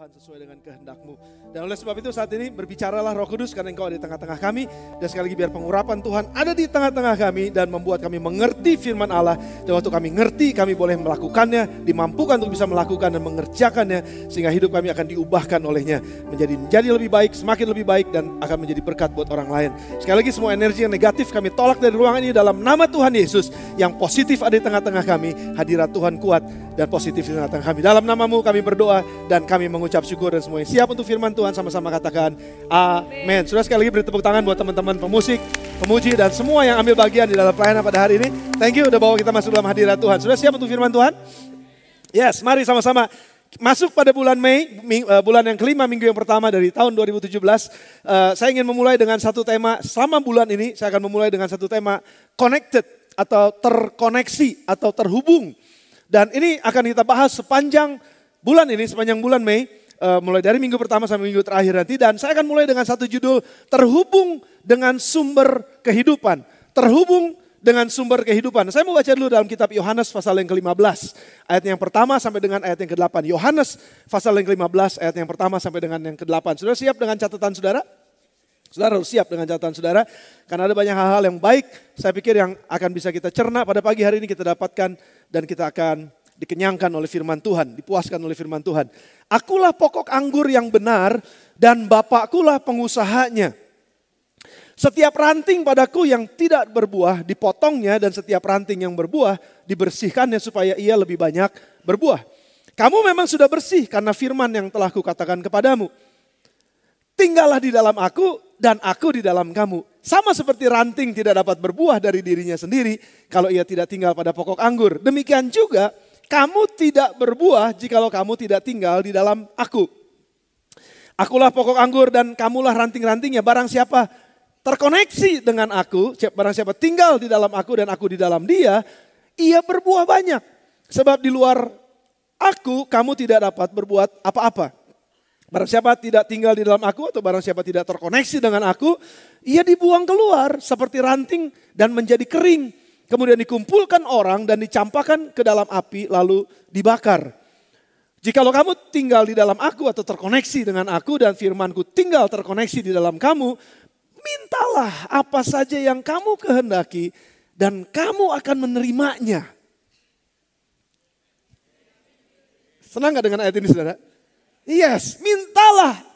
Tuhan sesuai dengan kehendak-Mu. Dan oleh sebab itu saat ini berbicaralah Roh Kudus karena Engkau ada di tengah-tengah kami. Dan sekali lagi biar pengurapan Tuhan ada di tengah-tengah kami dan membuat kami mengerti firman Allah. Dan waktu kami ngerti kami boleh melakukannya, dimampukan untuk bisa melakukan dan mengerjakannya. Sehingga hidup kami akan diubahkan olehnya. Menjadi lebih baik, semakin lebih baik dan akan menjadi berkat buat orang lain. Sekali lagi semua energi yang negatif kami tolak dari ruangan ini dalam nama Tuhan Yesus. Yang positif ada di tengah-tengah kami. Hadirat Tuhan kuat dan positif di tengah-tengah kami. Dalam nama-Mu kami berdoa dan kami mengucap syukur dan semuanya siap untuk firman Tuhan, sama-sama katakan amin. Sudah sekali lagi beri tepuk tangan buat teman-teman pemusik, pemuji dan semua yang ambil bagian di dalam pelayanan pada hari ini. Thank you udah bawa kita masuk dalam hadirat Tuhan. Sudah siap untuk firman Tuhan? Yes, mari sama-sama masuk pada bulan Mei, bulan yang kelima minggu yang pertama dari tahun 2017. Saya ingin memulai dengan satu tema. Selama bulan ini saya akan memulai dengan satu tema connected atau terkoneksi atau terhubung. Dan ini akan kita bahas sepanjang bulan ini, sepanjang bulan Mei, mulai dari minggu pertama sampai minggu terakhir nanti. Dan saya akan mulai dengan satu judul, terhubung dengan sumber kehidupan. Terhubung dengan sumber kehidupan. Saya mau baca dulu dalam kitab Yohanes pasal yang ke-15. Ayat yang pertama sampai dengan ayat yang ke-8. Yohanes pasal yang ke-15 ayat yang pertama sampai dengan yang ke-8. Sudah siap dengan catatan saudara? Saudara harus siap dengan catatan saudara. Karena ada banyak hal-hal yang baik. Saya pikir yang akan bisa kita cerna pada pagi hari ini kita dapatkan. Dan kita akan dikenyangkan oleh firman Tuhan, dipuaskan oleh firman Tuhan. Akulah pokok anggur yang benar dan Bapakkulah pengusahanya. Setiap ranting padaku yang tidak berbuah dipotongnya dan setiap ranting yang berbuah dibersihkannya supaya ia lebih banyak berbuah. Kamu memang sudah bersih karena firman yang telah kukatakan kepadamu. Tinggallah di dalam aku dan aku di dalam kamu. Sama seperti ranting tidak dapat berbuah dari dirinya sendiri kalau ia tidak tinggal pada pokok anggur. Demikian juga kamu tidak berbuah jikalau kamu tidak tinggal di dalam aku. Akulah pokok anggur dan kamulah ranting-rantingnya. Barang siapa terkoneksi dengan aku, barang siapa tinggal di dalam aku dan aku di dalam dia, ia berbuah banyak. Sebab di luar aku kamu tidak dapat berbuat apa-apa. Barang siapa tidak tinggal di dalam aku atau barang siapa tidak terkoneksi dengan aku, ia dibuang keluar seperti ranting dan menjadi kering. Kemudian dikumpulkan orang dan dicampakkan ke dalam api lalu dibakar. Jikalau kamu tinggal di dalam aku atau terkoneksi dengan aku dan firmanku tinggal terkoneksi di dalam kamu, mintalah apa saja yang kamu kehendaki dan kamu akan menerimanya. Senang gak dengan ayat ini saudara? Yes, mintalah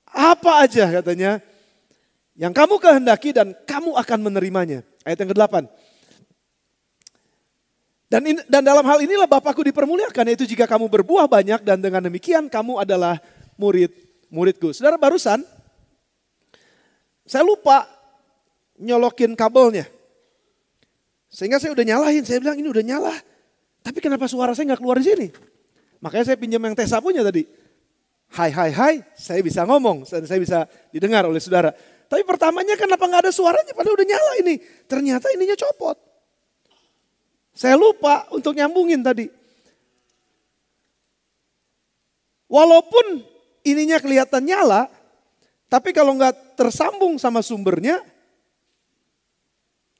apa aja katanya yang kamu kehendaki dan kamu akan menerimanya. Ayat yang ke-8. Dan dalam hal inilah Bapakku dipermuliakan, yaitu jika kamu berbuah banyak dan dengan demikian kamu adalah murid-muridku. Saudara, barusan saya lupa nyolokin kabelnya. Sehingga saya udah nyalain, saya bilang ini udah nyala. Tapi kenapa suara saya gak keluar di sini? Makanya saya pinjam yang Tesa punya tadi. Hai, saya bisa ngomong dan saya bisa didengar oleh saudara. Tapi pertamanya kenapa gak ada suaranya padahal udah nyala ini. Ternyata ininya copot. Saya lupa untuk nyambungin tadi. Walaupun ininya kelihatan nyala, tapi kalau gak tersambung sama sumbernya,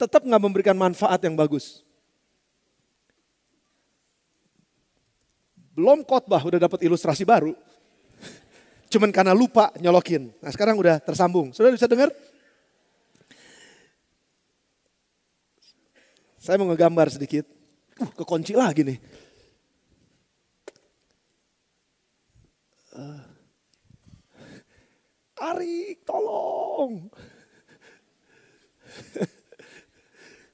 tetap gak memberikan manfaat yang bagus. Belum khotbah udah dapat ilustrasi baru. Cuman karena lupa nyolokin. Nah sekarang udah tersambung. Sudah bisa dengar? Saya mau ngegambar sedikit. Kekunci lagi nih. Arik, tolong.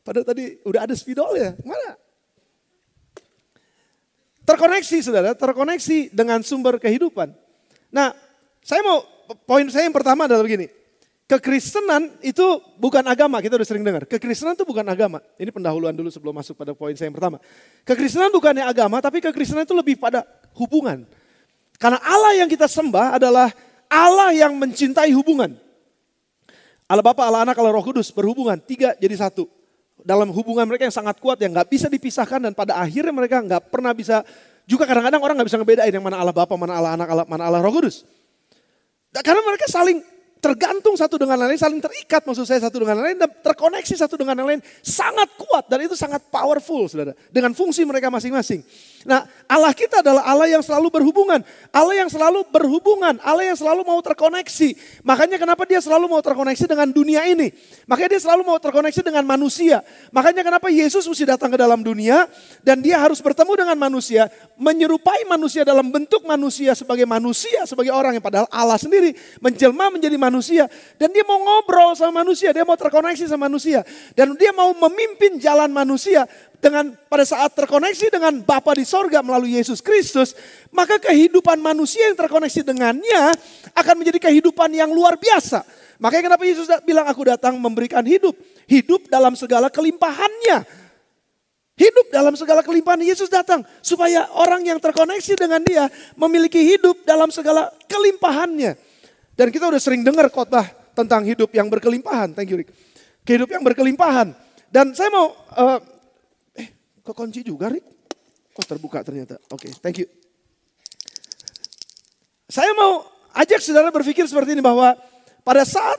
Padahal tadi udah ada spidolnya. Mana? Terkoneksi saudara, terkoneksi dengan sumber kehidupan. Nah, poin saya yang pertama adalah begini. Kekristenan itu bukan agama, kita udah sering dengar. Kekristenan itu bukan agama. Ini pendahuluan dulu sebelum masuk pada poin saya yang pertama. Kekristenan bukannya agama, tapi kekristenan itu lebih pada hubungan. Karena Allah yang kita sembah adalah Allah yang mencintai hubungan. Allah Bapa, Allah Anak, Allah Roh Kudus berhubungan, 3 jadi 1. Dalam hubungan mereka yang sangat kuat, yang gak bisa dipisahkan dan pada akhirnya mereka gak pernah bisa. Juga kadang-kadang orang gak bisa ngebedain yang mana Allah Bapa, mana Allah Anak, mana Allah Roh Kudus. Karena mereka saling tergantung satu dengan lain, saling terikat maksud saya satu dengan lain, dan terkoneksi satu dengan yang lain. Sangat kuat dan itu sangat powerful saudara. Dengan fungsi mereka masing-masing. Nah, Allah kita adalah Allah yang selalu berhubungan. Allah yang selalu berhubungan, Allah yang selalu mau terkoneksi. Makanya kenapa dia selalu mau terkoneksi dengan dunia ini. Makanya dia selalu mau terkoneksi dengan manusia. Makanya kenapa Yesus mesti datang ke dalam dunia dan dia harus bertemu dengan manusia. Menyerupai manusia dalam bentuk manusia, sebagai orang yang padahal Allah sendiri menjelma menjadi manusia. Dan dia mau ngobrol sama manusia, dia mau terkoneksi sama manusia. Dan dia mau memimpin jalan manusia. Dengan pada saat terkoneksi dengan Bapa di sorga melalui Yesus Kristus, maka kehidupan manusia yang terkoneksi dengannya akan menjadi kehidupan yang luar biasa. Makanya kenapa Yesus bilang aku datang memberikan hidup. Hidup dalam segala kelimpahannya. Hidup dalam segala kelimpahan. Yesus datang supaya orang yang terkoneksi dengan dia memiliki hidup dalam segala kelimpahannya. Dan kita udah sering dengar khotbah tentang hidup yang berkelimpahan. Thank you Rick. Hidup yang berkelimpahan. Dan saya mau... kok kunci juga Rick? Oh terbuka ternyata. Oke, thank you. Saya mau ajak saudara berpikir seperti ini bahwa pada saat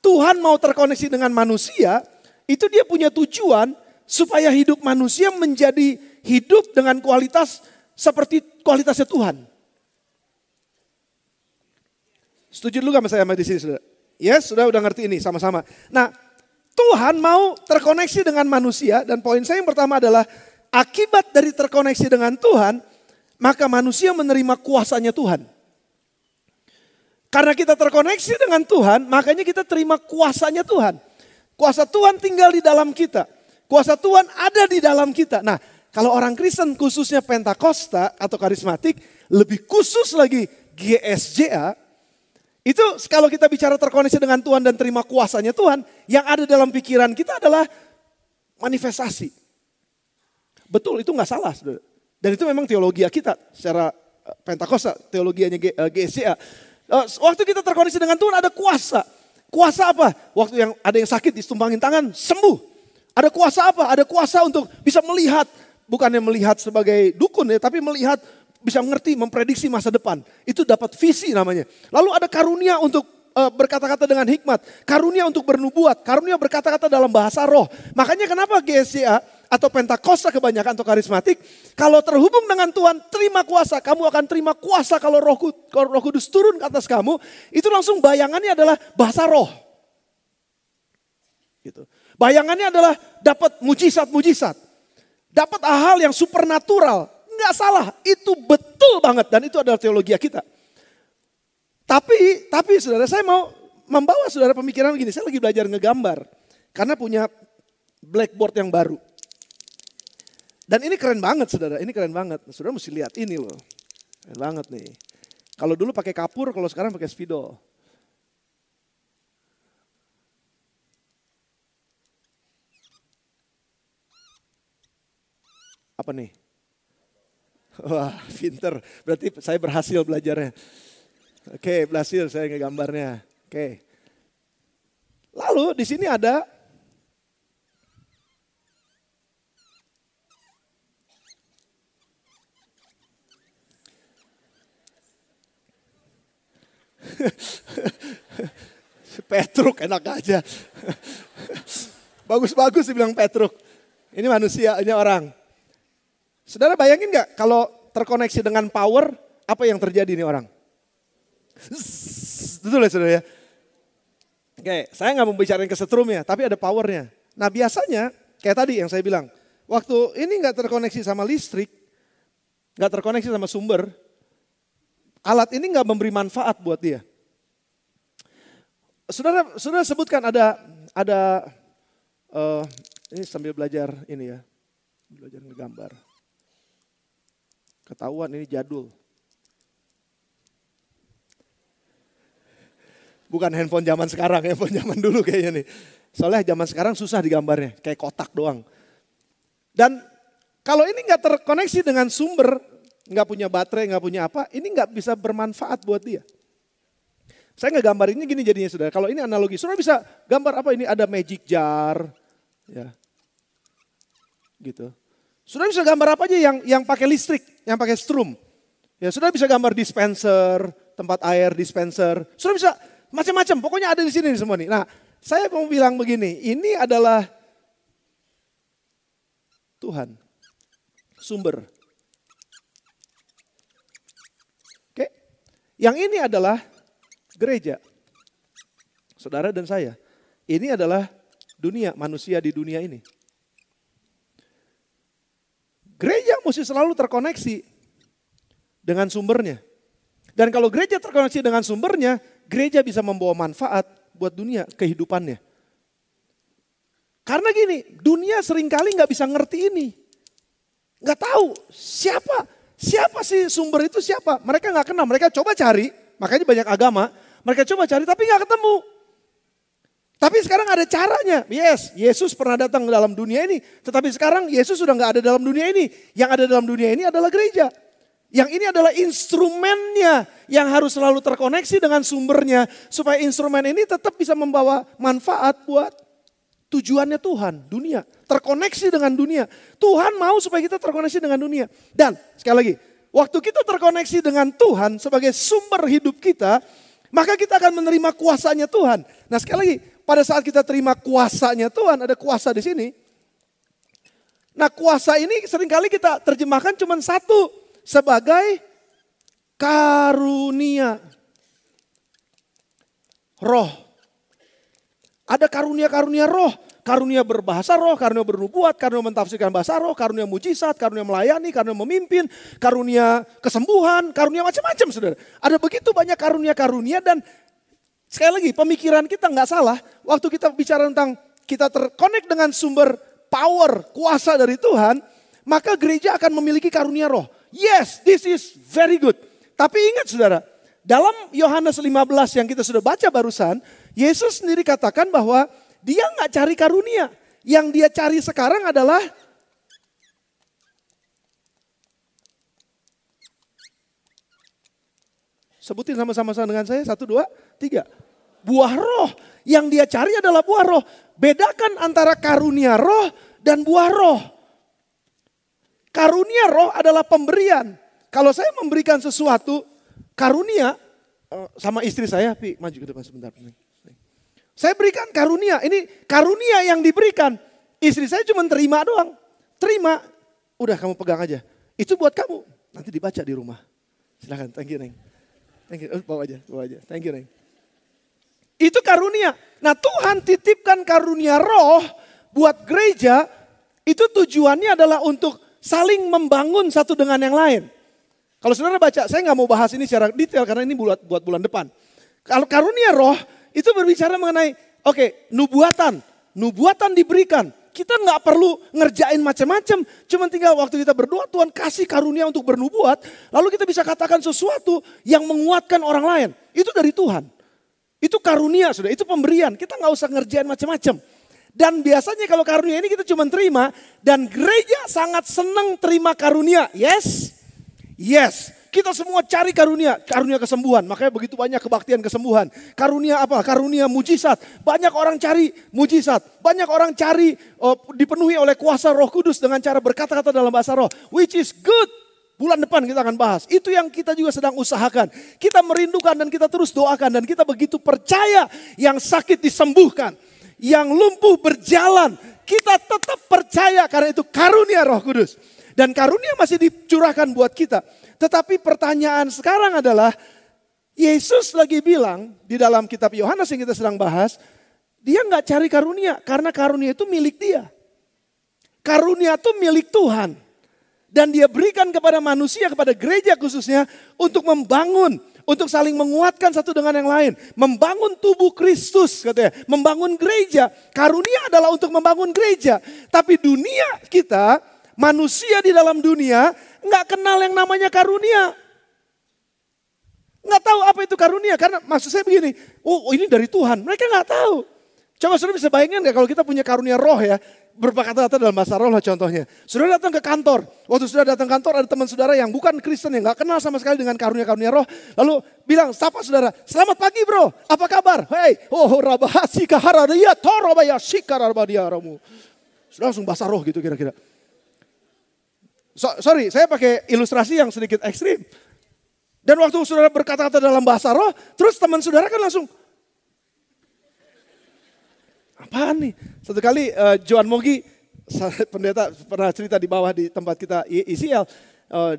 Tuhan mau terkoneksi dengan manusia, itu dia punya tujuan supaya hidup manusia menjadi hidup dengan kualitas seperti kualitasnya Tuhan. Setuju dulu gak sama saya di sini saudara? Yes, sudah ngerti ini sama-sama. Nah, Tuhan mau terkoneksi dengan manusia dan poin saya yang pertama adalah akibat dari terkoneksi dengan Tuhan, maka manusia menerima kuasanya Tuhan. Karena kita terkoneksi dengan Tuhan, makanya kita terima kuasanya Tuhan. Kuasa Tuhan tinggal di dalam kita. Kuasa Tuhan ada di dalam kita. Nah, kalau orang Kristen khususnya Pentakosta atau karismatik, lebih khusus lagi GSJA, itu kalau kita bicara terkoneksi dengan Tuhan dan terima kuasanya Tuhan, yang ada dalam pikiran kita adalah manifestasi. Betul, itu nggak salah. Dan itu memang teologi kita secara Pentakosta, teologianya GSCA. Waktu kita terkoneksi dengan Tuhan ada kuasa. Kuasa apa? Waktu yang ada yang sakit ditumpangin tangan, sembuh. Ada kuasa apa? Ada kuasa untuk bisa melihat, bukannya melihat sebagai dukun ya, tapi melihat bisa mengerti, memprediksi masa depan. Itu dapat visi namanya. Lalu ada karunia untuk berkata-kata dengan hikmat. Karunia untuk bernubuat. Karunia berkata-kata dalam bahasa roh. Makanya kenapa GSCA atau Pentakosta kebanyakan atau karismatik. Kalau terhubung dengan Tuhan, terima kuasa. Kamu akan terima kuasa kalau Roh Kudus turun ke atas kamu. Itu langsung bayangannya adalah bahasa roh. Gitu. Bayangannya adalah dapat mujizat-mujizat. Dapat hal yang supernatural. Enggak salah, itu betul banget dan itu adalah teologi kita. Tapi saudara, saya mau membawa saudara pemikiran begini. Saya lagi belajar ngegambar karena punya blackboard yang baru. Dan ini keren banget saudara, ini keren banget. Saudara mesti lihat ini loh, keren banget nih. Kalau dulu pakai kapur, kalau sekarang pakai spidol. Apa nih? Wah, pinter. Berarti saya berhasil belajarnya. Oke, berhasil saya ngegambarnya. Oke. Lalu di sini ada Petruk enak aja. Bagus-bagus dibilang Petruk. Ini manusia, ini orang. Saudara bayangin gak kalau terkoneksi dengan power, apa yang terjadi nih orang? Betul ya saudara ya? Oke, saya gak mau bicarain kesetrumnya, tapi ada powernya. Nah biasanya, kayak tadi yang saya bilang, waktu ini gak terkoneksi sama listrik, gak terkoneksi sama sumber, alat ini gak memberi manfaat buat dia. Saudara sebutkan ada ini sambil belajar ini ya, belajar ngegambar. Ketahuan ini jadul. Bukan handphone zaman sekarang, handphone zaman dulu kayaknya nih. Soalnya zaman sekarang susah digambarnya, kayak kotak doang. Dan kalau ini nggak terkoneksi dengan sumber, nggak punya baterai, nggak punya apa, ini nggak bisa bermanfaat buat dia. Saya nggak gambarinnya gini jadinya saudara. Kalau ini analogi, saudara bisa gambar apa ini? Ada magic jar, ya, gitu. Saudara bisa gambar apa aja yang pakai listrik, yang pakai strum. Ya, saudara bisa gambar dispenser, tempat air dispenser. Saudara bisa macam-macam, pokoknya ada di sini semua nih. Nah, saya mau bilang begini, ini adalah Tuhan, sumber. Yang ini adalah gereja. Saudara dan saya. Ini adalah dunia, manusia di dunia ini. Gereja mesti selalu terkoneksi dengan sumbernya. Dan kalau gereja terkoneksi dengan sumbernya, gereja bisa membawa manfaat buat dunia, kehidupannya. Karena gini, dunia seringkali nggak bisa ngerti ini. Nggak tahu siapa sih sumber itu siapa. Mereka nggak kenal, mereka coba cari, makanya banyak agama. Mereka coba cari tapi nggak ketemu. Tapi sekarang ada caranya. Yes, Yesus pernah datang ke dalam dunia ini. Tetapi sekarang Yesus sudah nggak ada dalam dunia ini. Yang ada dalam dunia ini adalah gereja. Yang ini adalah instrumennya yang harus selalu terkoneksi dengan sumbernya. Supaya instrumen ini tetap bisa membawa manfaat buat tujuannya Tuhan, dunia. Terkoneksi dengan dunia. Tuhan mau supaya kita terkoneksi dengan dunia. Dan sekali lagi, waktu kita terkoneksi dengan Tuhan sebagai sumber hidup kita, maka kita akan menerima kuasanya Tuhan. Nah sekali lagi, pada saat kita terima kuasanya Tuhan, ada kuasa di sini. Nah kuasa ini seringkali kita terjemahkan cuma satu, sebagai karunia. Roh. Ada karunia-karunia roh. Karunia berbahasa roh, karunia bernubuat, karunia mentafsirkan bahasa roh, karunia mujizat, karunia melayani, karunia memimpin, karunia kesembuhan, karunia macam-macam saudara. Ada begitu banyak karunia-karunia dan sekali lagi pemikiran kita nggak salah. Waktu kita bicara tentang kita terkonek dengan sumber power, kuasa dari Tuhan, maka gereja akan memiliki karunia roh. Yes, this is very good. Tapi ingat saudara, dalam Yohanes 15 yang kita sudah baca barusan, Yesus sendiri katakan bahwa dia nggak cari karunia. Yang dia cari sekarang adalah sebutin sama-sama dengan saya, 1, 2, 3. Buah roh. Yang dia cari adalah buah roh. Bedakan antara karunia roh dan buah roh. Karunia roh adalah pemberian. Kalau saya memberikan sesuatu, karunia, sama istri saya, Pi, maju ke depan sebentar. Saya berikan karunia, ini karunia yang diberikan. Istri saya cuma terima doang. Terima, udah kamu pegang aja. Itu buat kamu, nanti dibaca di rumah. Silakan, thank you Neng. Thank you, bawa aja. Thank you Neng. Itu karunia. Nah Tuhan titipkan karunia roh buat gereja, itu tujuannya adalah untuk saling membangun satu dengan yang lain. Kalau saudara baca, saya nggak mau bahas ini secara detail karena ini buat bulan depan. Kalau karunia roh, itu berbicara mengenai, nubuatan diberikan. Kita nggak perlu ngerjain macam-macam, cuma tinggal waktu kita berdoa Tuhan kasih karunia untuk bernubuat, lalu kita bisa katakan sesuatu yang menguatkan orang lain. Itu dari Tuhan. Itu karunia sudah, itu pemberian. Kita nggak usah ngerjain macam-macam. Dan biasanya kalau karunia ini kita cuma terima, dan gereja sangat senang terima karunia. Yes, yes. Kita semua cari karunia kesembuhan. Makanya begitu banyak kebaktian kesembuhan. Karunia apa? Karunia mujizat. Banyak orang cari mujizat. Banyak orang cari dipenuhi oleh kuasa Roh Kudus dengan cara berkata-kata dalam bahasa roh. Which is good. Bulan depan kita akan bahas. Itu yang kita juga sedang usahakan. Kita merindukan dan kita terus doakan. Dan kita begitu percaya yang sakit disembuhkan. Yang lumpuh berjalan. Kita tetap percaya karena itu karunia Roh Kudus. Dan karunia masih dicurahkan buat kita. Tetapi pertanyaan sekarang adalah, Yesus lagi bilang di dalam kitab Yohanes yang kita sedang bahas, dia nggak cari karunia karena karunia itu milik dia. Karunia itu milik Tuhan. Dan dia berikan kepada manusia, kepada gereja khususnya untuk membangun, untuk saling menguatkan satu dengan yang lain. Membangun tubuh Kristus katanya, membangun gereja. Karunia adalah untuk membangun gereja. Tapi dunia kita, manusia di dalam dunia nggak kenal yang namanya karunia. Nggak tahu apa itu karunia. Karena maksud saya begini, oh ini dari Tuhan. Mereka nggak tahu. Coba saudara bisa bayangkan nggak kalau kita punya karunia roh ya. Berkata-kata dalam bahasa roh lah contohnya. Saudara datang ke kantor. Waktu saudara datang kantor ada teman saudara yang bukan Kristen. Yang nggak kenal sama sekali dengan karunia-karunia roh. Lalu bilang, sapa saudara, selamat pagi bro. Apa kabar? Hei, rabahasi kaharadia torobaya sikararbadiaramu. Saudara langsung bahasa roh gitu kira-kira. Sorry, saya pakai ilustrasi yang sedikit ekstrim. Dan waktu saudara berkata-kata dalam bahasa roh, terus teman saudara kan langsung, apaan nih? Satu kali Johan Mogi, pendeta pernah cerita di bawah di tempat kita ICL,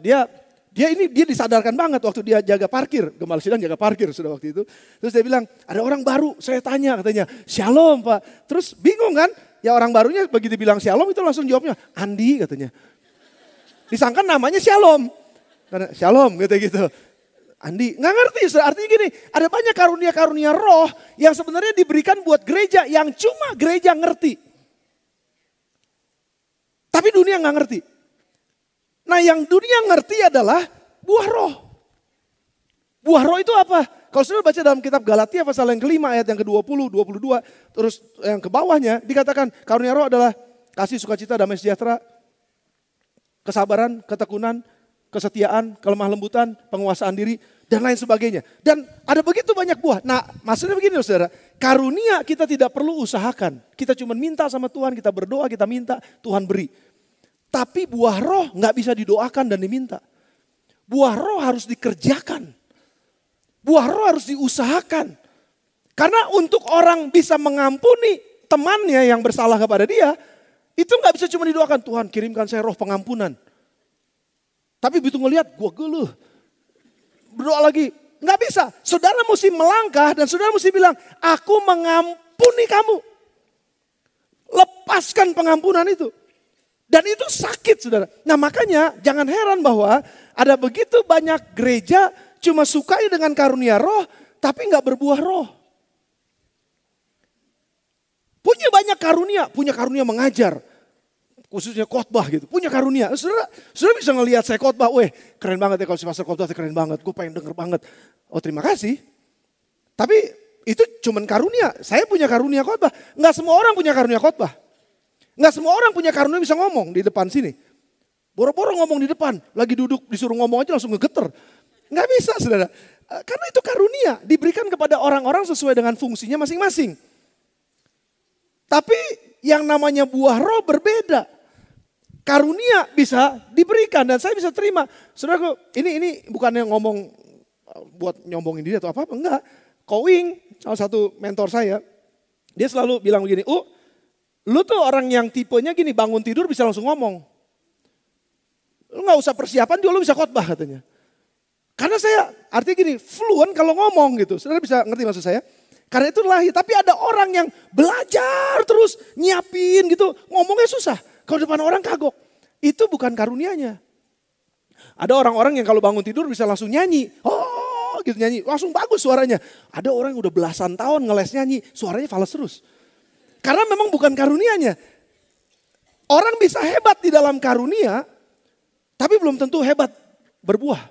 dia Dia disadarkan banget waktu dia jaga parkir. Gembala sidang jaga parkir sudah waktu itu. Terus dia bilang, ada orang baru, saya tanya katanya, Shalom Pak. Terus bingung kan, ya orang barunya begitu bilang Shalom itu langsung jawabnya, Andi katanya. Disangka namanya Shalom. Karena Shalom gitu. Andi, nggak ngerti, artinya gini, ada banyak karunia-karunia roh yang sebenarnya diberikan buat gereja yang cuma gereja ngerti. Tapi dunia nggak ngerti. Nah yang dunia ngerti adalah buah roh. Buah roh itu apa? Kalau sudah baca dalam kitab Galatia pasal yang kelima ayat yang ke-20, 22. Terus yang ke bawahnya dikatakan karunia roh adalah kasih, sukacita, damai sejahtera, kesabaran, ketekunan, kesetiaan, kelemah lembutan, penguasaan diri, dan lain sebagainya. Dan ada begitu banyak buah. Nah maksudnya begini saudara, karunia kita tidak perlu usahakan. Kita cuma minta sama Tuhan, kita berdoa, kita minta, Tuhan beri. Tapi buah roh nggak bisa didoakan dan diminta. Buah roh harus dikerjakan. Buah roh harus diusahakan. Karena untuk orang bisa mengampuni temannya yang bersalah kepada dia, itu nggak bisa cuma didoakan, Tuhan kirimkan saya roh pengampunan. Tapi begitu ngelihat, gua geluh. Berdoa lagi, nggak bisa. Saudara mesti melangkah dan saudara mesti bilang, aku mengampuni kamu. Lepaskan pengampunan itu. Dan itu sakit saudara. Nah makanya jangan heran bahwa ada begitu banyak gereja cuma sukai dengan karunia roh tapi nggak berbuah roh. Punya banyak karunia, punya karunia mengajar. Khususnya khotbah gitu, punya karunia. Saudara bisa ngelihat saya khotbah, weh keren banget ya kalau si pastor khotbah keren banget. Gue pengen denger banget. Oh terima kasih. Tapi itu cuman karunia, saya punya karunia khotbah. Nggak semua orang punya karunia khotbah. Nggak semua orang punya karunia bisa ngomong di depan sini. Boro-boro ngomong di depan, lagi duduk disuruh ngomong aja langsung ngegeter. Nggak bisa saudara. Karena itu karunia diberikan kepada orang-orang sesuai dengan fungsinya masing-masing. Tapi yang namanya buah roh berbeda. Karunia bisa diberikan dan saya bisa terima. Saudaraku, ini bukannya ngomong buat nyombongin diri atau apa-apa, enggak. Kowing, salah satu mentor saya, dia selalu bilang begini, lu tuh orang yang tipenya gini, bangun tidur bisa langsung ngomong. Lu gak usah persiapan juga lu bisa khotbah katanya. Karena saya artinya gini, fluent kalau ngomong gitu. Saudara bisa ngerti maksud saya? Karena itu lahir, tapi ada orang yang belajar terus nyiapin gitu. Ngomongnya susah, kalau depan orang kagok. Itu bukan karunianya. Ada orang-orang yang kalau bangun tidur bisa langsung nyanyi. Oh gitu nyanyi, langsung bagus suaranya. Ada orang yang udah belasan tahun ngeles nyanyi, suaranya fals terus. Karena memang bukan karunianya. Orang bisa hebat di dalam karunia, tapi belum tentu hebat berbuah.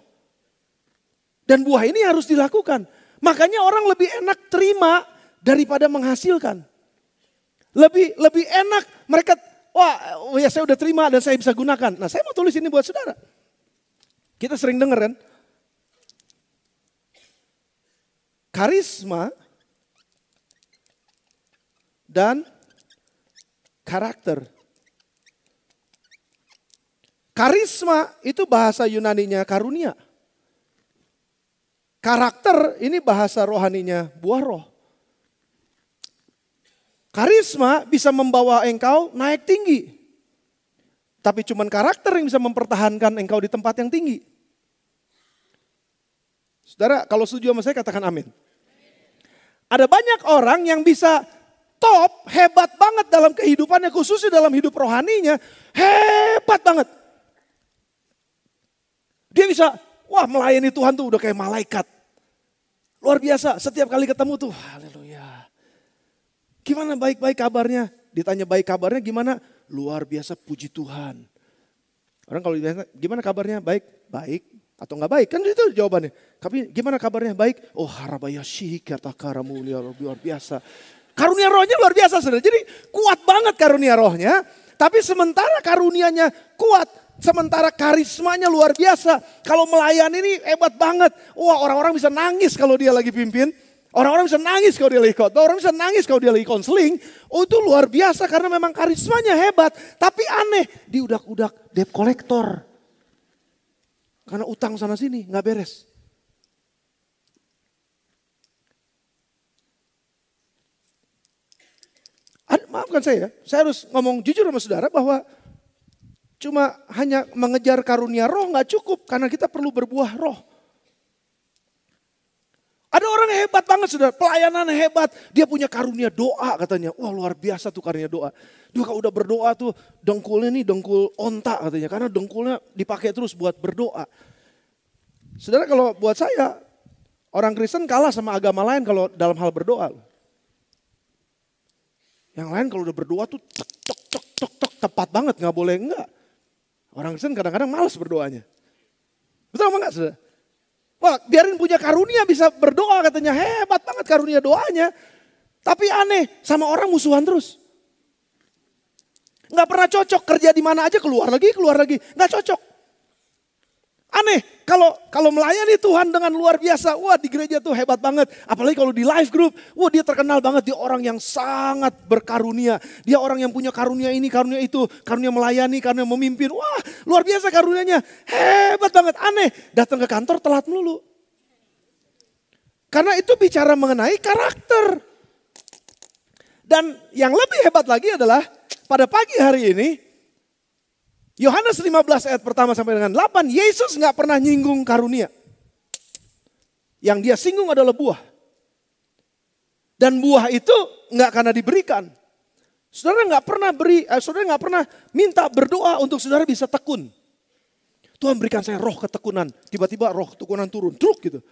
Dan buah ini harus dilakukan. Makanya orang lebih enak terima daripada menghasilkan. Lebih enak mereka, wah ya saya udah terima dan saya bisa gunakan. Nah saya mau tulis ini buat saudara. Kita sering dengar kan. Karisma dan karakter. Karisma itu bahasa Yunaninya karunia. Karakter ini bahasa rohaninya buah roh. Karisma bisa membawa engkau naik tinggi. Tapi cuman karakter yang bisa mempertahankan engkau di tempat yang tinggi. Saudara kalau setuju sama saya katakan amin. Ada banyak orang yang bisa top, hebat banget dalam kehidupannya, khususnya dalam hidup rohaninya, hebat banget. Dia bisa, wah melayani Tuhan tuh udah kayak malaikat. Luar biasa, setiap kali ketemu tuh, haleluya. Gimana baik-baik kabarnya? Ditanya baik kabarnya gimana? Luar biasa puji Tuhan. Orang kalau ditanya gimana kabarnya? Baik, baik. Atau enggak baik, kan itu jawabannya. Tapi gimana kabarnya? Baik. Oh harabaya syih kata karamu luar biasa. Karunia rohnya luar biasa saudara. Jadi kuat banget karunia rohnya. Tapi sementara karunianya kuat. Sementara karismanya luar biasa. Kalau melayani ini hebat banget. Wah orang-orang bisa nangis kalau dia lagi pimpin. Orang-orang bisa nangis kalau dia lagi khotbah. Orang bisa nangis kalau dia lagi konseling. Oh itu luar biasa karena memang karismanya hebat. Tapi aneh. Diudak-udak debt collector. Karena utang sana sini gak beres. Maafkan saya harus ngomong jujur sama saudara bahwa cuma hanya mengejar karunia roh nggak cukup karena kita perlu berbuah roh. Ada orang yang hebat banget saudara, pelayanan hebat. Dia punya karunia doa katanya. Wah luar biasa tuh karunia doa. Dia kalau udah berdoa tuh dengkulnya nih dengkul onta katanya. Karena dengkulnya dipakai terus buat berdoa. Saudara kalau buat saya, orang Kristen kalah sama agama lain kalau dalam hal berdoa. Yang lain kalau udah berdoa tuh tok tepat banget, nggak boleh enggak. Orang Kristen kadang-kadang malas berdoanya. Betul apa enggak saudara? Wah biarin punya karunia bisa berdoa katanya, hebat banget karunia doanya. Tapi aneh sama orang musuhan terus. Nggak pernah cocok, kerja di mana aja keluar lagi, nggak cocok. Aneh, kalau melayani Tuhan dengan luar biasa, wah di gereja tuh hebat banget. Apalagi kalau di live group, wah dia terkenal banget, dia orang yang sangat berkarunia. Dia orang yang punya karunia ini, karunia itu, karunia melayani, karunia memimpin. Wah luar biasa karunianya, hebat banget. Aneh, datang ke kantor telat melulu. Karena itu bicara mengenai karakter. Dan yang lebih hebat lagi adalah pada pagi hari ini, Yohanes 15 ayat pertama sampai dengan 8, Yesus gak pernah nyinggung karunia. Yang dia singgung adalah buah. Dan buah itu gak karena diberikan. Saudara gak pernah minta berdoa untuk saudara bisa tekun. Tuhan berikan saya roh ketekunan. Tiba-tiba roh ketekunan turun, truk gitu.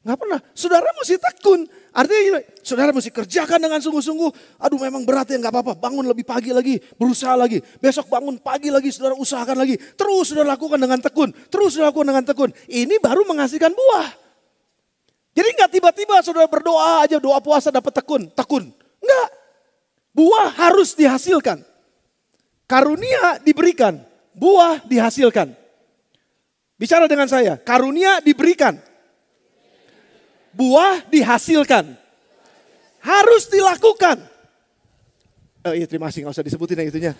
Gak pernah, saudara mesti tekun. Artinya saudara mesti kerjakan dengan sungguh-sungguh. Aduh memang berat ya gak apa-apa, bangun lebih pagi lagi, berusaha lagi. Besok bangun pagi lagi, saudara usahakan lagi. Terus saudara lakukan dengan tekun, Ini baru menghasilkan buah. Jadi gak tiba-tiba saudara berdoa aja, doa puasa dapat tekun. Enggak, buah harus dihasilkan. Karunia diberikan, buah dihasilkan. Bicara dengan saya, karunia diberikan. Buah dihasilkan. Harus dilakukan. Iya terima kasih, gak usah disebutin yang itunya.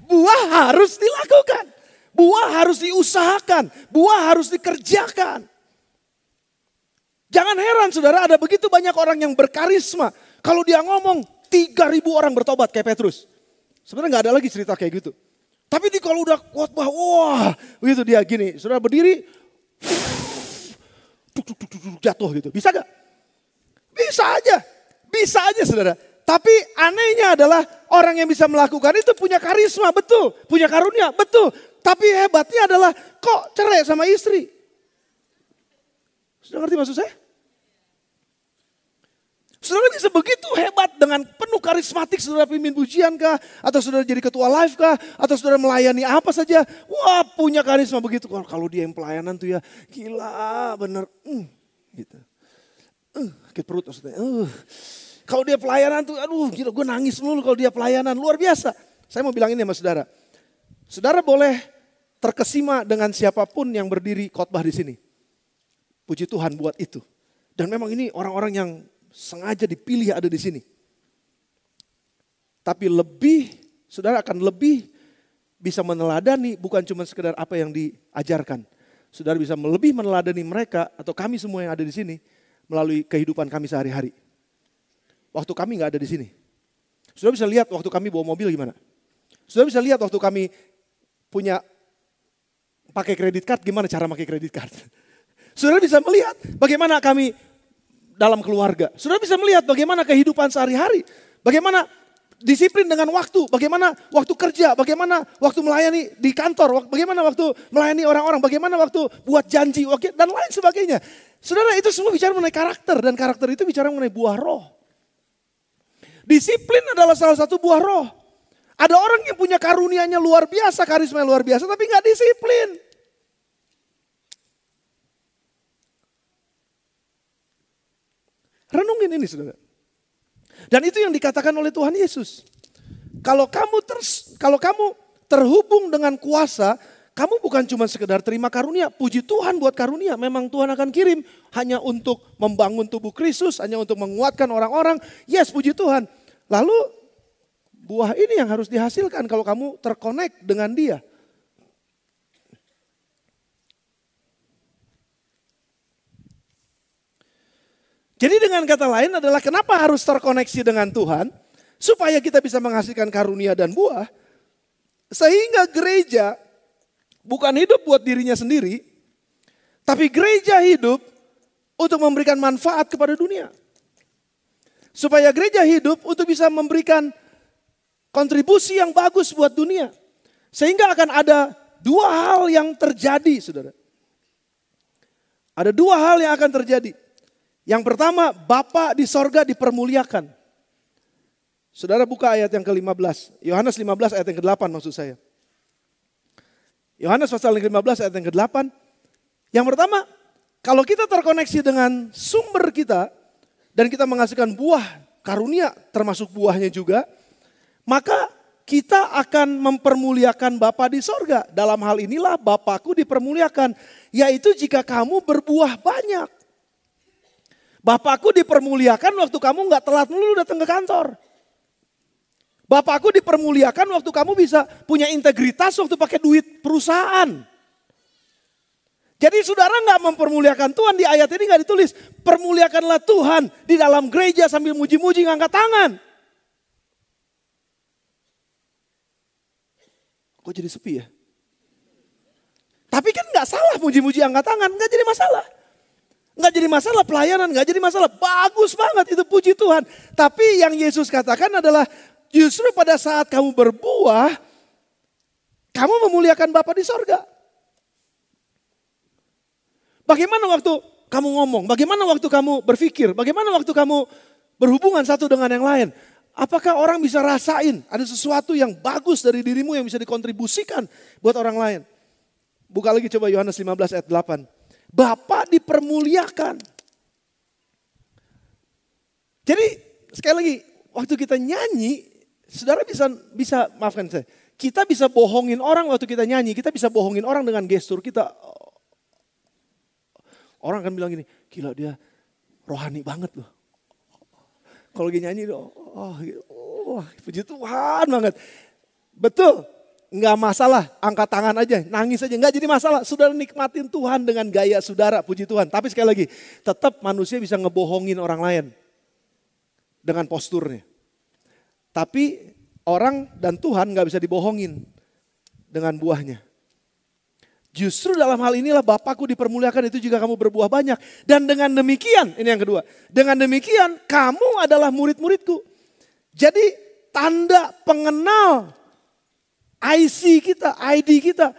Buah harus dilakukan. Buah harus diusahakan. Buah harus dikerjakan. Jangan heran saudara, ada begitu banyak orang yang berkarisma. Kalau dia ngomong 3.000 orang bertobat kayak Petrus. Sebenarnya gak ada lagi cerita kayak gitu. Tapi kalau udah khotbah, wah begitu dia gini. Saudara berdiri, jatuh gitu. Bisa gak? Bisa aja saudara. Tapi anehnya adalah orang yang bisa melakukan itu punya karisma, betul. Punya karunia, betul. Tapi hebatnya adalah kok cerai sama istri. Sudah ngerti maksud saya? Saudara bisa begitu hebat dengan penuh karismatik, saudara pimpin pujian kah? Atau saudara jadi ketua live kah? Atau saudara melayani apa saja? Wah punya karisma begitu. Kalau dia yang pelayanan tuh ya gila bener. Gitu. Sakit perut maksudnya. Kalau dia pelayanan tuh aduh gila gue nangis mulu kalau dia pelayanan. Luar biasa. Saya mau bilang ini sama saudara. Saudara boleh terkesima dengan siapapun yang berdiri khotbah di sini. Puji Tuhan buat itu. Dan memang ini orang-orang yang sengaja dipilih ada di sini. Tapi saudara akan lebih bisa meneladani bukan cuma sekedar apa yang diajarkan. Saudara bisa lebih meneladani mereka atau kami semua yang ada di sini melalui kehidupan kami sehari-hari. Waktu kami gak ada di sini. Saudara bisa lihat waktu kami bawa mobil gimana. Saudara bisa lihat waktu kami punya pakai kredit card gimana cara pakai kredit card. Saudara bisa melihat bagaimana kami dalam keluarga. Saudara bisa melihat bagaimana kehidupan sehari-hari. Bagaimana disiplin dengan waktu. Bagaimana waktu kerja. Bagaimana waktu melayani di kantor. Bagaimana waktu melayani orang-orang. Bagaimana waktu buat janji. Dan lain sebagainya. Saudara itu semua bicara mengenai karakter. Dan karakter itu bicara mengenai buah roh. Disiplin adalah salah satu buah roh. Ada orang yang punya karunianya luar biasa. Karisma luar biasa tapi gak disiplin. Renungin ini saudara. Dan itu yang dikatakan oleh Tuhan Yesus. Kalau kamu terhubung dengan kuasa, kamu bukan cuma sekedar terima karunia. Puji Tuhan buat karunia. Memang Tuhan akan kirim hanya untuk membangun tubuh Kristus, hanya untuk menguatkan orang-orang. Yes, puji Tuhan. Lalu buah ini yang harus dihasilkan kalau kamu terkonek dengan Dia. Jadi dengan kata lain adalah kenapa harus terkoneksi dengan Tuhan? Supaya kita bisa menghasilkan karunia dan buah. Sehingga gereja bukan hidup buat dirinya sendiri, tapi gereja hidup untuk memberikan manfaat kepada dunia. Supaya gereja hidup untuk bisa memberikan kontribusi yang bagus buat dunia. Sehingga akan ada dua hal yang terjadi, saudara. Ada dua hal yang akan terjadi. Yang pertama, Bapa di sorga dipermuliakan. Saudara buka ayat yang ke-15. Yohanes 15 ayat yang ke-8 maksud saya. Yohanes pasal 15 ayat yang ke-8. Yang pertama, kalau kita terkoneksi dengan sumber kita dan kita menghasilkan buah karunia termasuk buahnya juga, maka kita akan mempermuliakan Bapa di sorga. Dalam hal inilah Bapakku dipermuliakan, yaitu jika kamu berbuah banyak. Bapakku dipermuliakan waktu kamu gak telat melulu datang ke kantor. Bapakku dipermuliakan waktu kamu bisa punya integritas waktu pakai duit perusahaan. Jadi saudara gak mempermuliakan Tuhan, di ayat ini gak ditulis, permuliakanlah Tuhan di dalam gereja sambil muji-muji ngangkat tangan. Kok jadi sepi ya? Tapi kan gak salah muji-muji angkat tangan, gak jadi masalah. Gak jadi masalah pelayanan, gak jadi masalah. Bagus banget itu, puji Tuhan. Tapi yang Yesus katakan adalah justru pada saat kamu berbuah, kamu memuliakan Bapa di sorga. Bagaimana waktu kamu ngomong, bagaimana waktu kamu berpikir, bagaimana waktu kamu berhubungan satu dengan yang lain. Apakah orang bisa rasain ada sesuatu yang bagus dari dirimu yang bisa dikontribusikan buat orang lain. Buka lagi coba Yohanes 15 ayat 8. Bapa dipermuliakan. Jadi sekali lagi waktu kita nyanyi, saudara bisa maafkan saya. Kita bisa bohongin orang waktu kita nyanyi, kita bisa bohongin orang dengan gestur kita. Orang akan bilang gini, gila dia rohani banget loh. Kalau lagi nyanyi, puji Tuhan banget. Betul, nggak masalah, angkat tangan aja, nangis aja, nggak jadi masalah. Saudara nikmatin Tuhan dengan gaya saudara, puji Tuhan. Tapi sekali lagi, tetap manusia bisa ngebohongin orang lain dengan posturnya. Tapi orang dan Tuhan nggak bisa dibohongin dengan buahnya. Justru dalam hal inilah Bapakku dipermuliakan, itu jika kamu berbuah banyak. Dan dengan demikian, ini yang kedua. Dengan demikian kamu adalah murid-muridku. Jadi tanda pengenal IC kita, ID kita,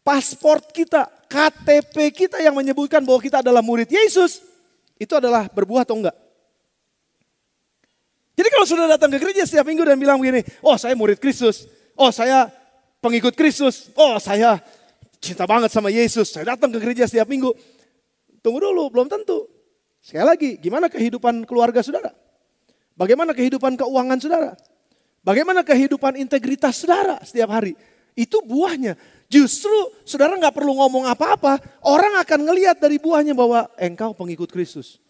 paspor kita, KTP kita yang menyebutkan bahwa kita adalah murid Yesus. Itu adalah berbuah atau enggak. Jadi kalau sudah datang ke gereja setiap minggu dan bilang begini, oh saya murid Kristus, oh saya pengikut Kristus, oh saya cinta banget sama Yesus, saya datang ke gereja setiap minggu. Tunggu dulu, belum tentu. Sekali lagi, gimana kehidupan keluarga saudara? Bagaimana kehidupan keuangan saudara? Bagaimana kehidupan integritas saudara setiap hari? Itu buahnya. Justru saudara gak perlu ngomong apa-apa, orang akan ngelihat dari buahnya bahwa engkau pengikut Kristus.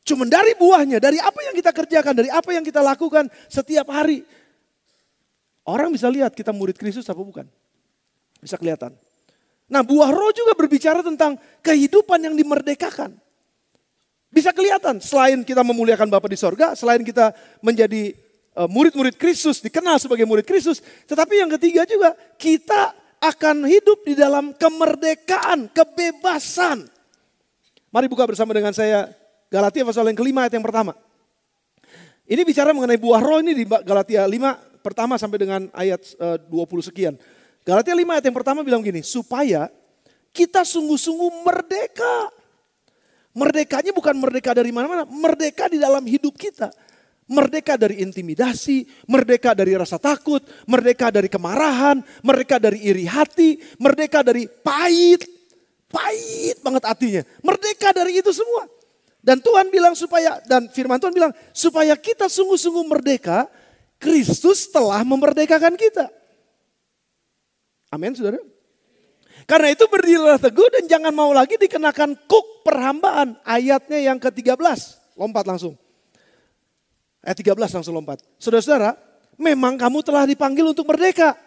Cuma dari buahnya, dari apa yang kita kerjakan, dari apa yang kita lakukan setiap hari. Orang bisa lihat kita murid Kristus apa bukan. Bisa kelihatan. Nah, buah roh juga berbicara tentang kehidupan yang dimerdekakan. Bisa kelihatan selain kita memuliakan Bapa di sorga, selain kita menjadi murid-murid Kristus, dikenal sebagai murid Kristus. Tetapi yang ketiga juga kita akan hidup di dalam kemerdekaan, kebebasan. Mari buka bersama dengan saya Galatia pasal yang kelima ayat yang pertama. Ini bicara mengenai buah roh ini di Galatia 5 pertama sampai dengan ayat 20 sekian. Galatia 5 ayat yang pertama bilang gini, supaya kita sungguh-sungguh merdeka. Merdekanya bukan merdeka dari mana-mana, merdeka di dalam hidup kita. Merdeka dari intimidasi, merdeka dari rasa takut, merdeka dari kemarahan, merdeka dari iri hati, merdeka dari pahit banget hatinya. Merdeka dari itu semua. Dan Tuhan bilang dan firman Tuhan bilang, supaya kita sungguh-sungguh merdeka, Kristus telah memerdekakan kita. Amin, saudara. Karena itu berdirilah teguh dan jangan mau lagi dikenakan kuk perhambaan. Ayatnya yang ke-13. Lompat langsung. Ayat 13 langsung lompat. Saudara-saudara, memang kamu telah dipanggil untuk merdeka.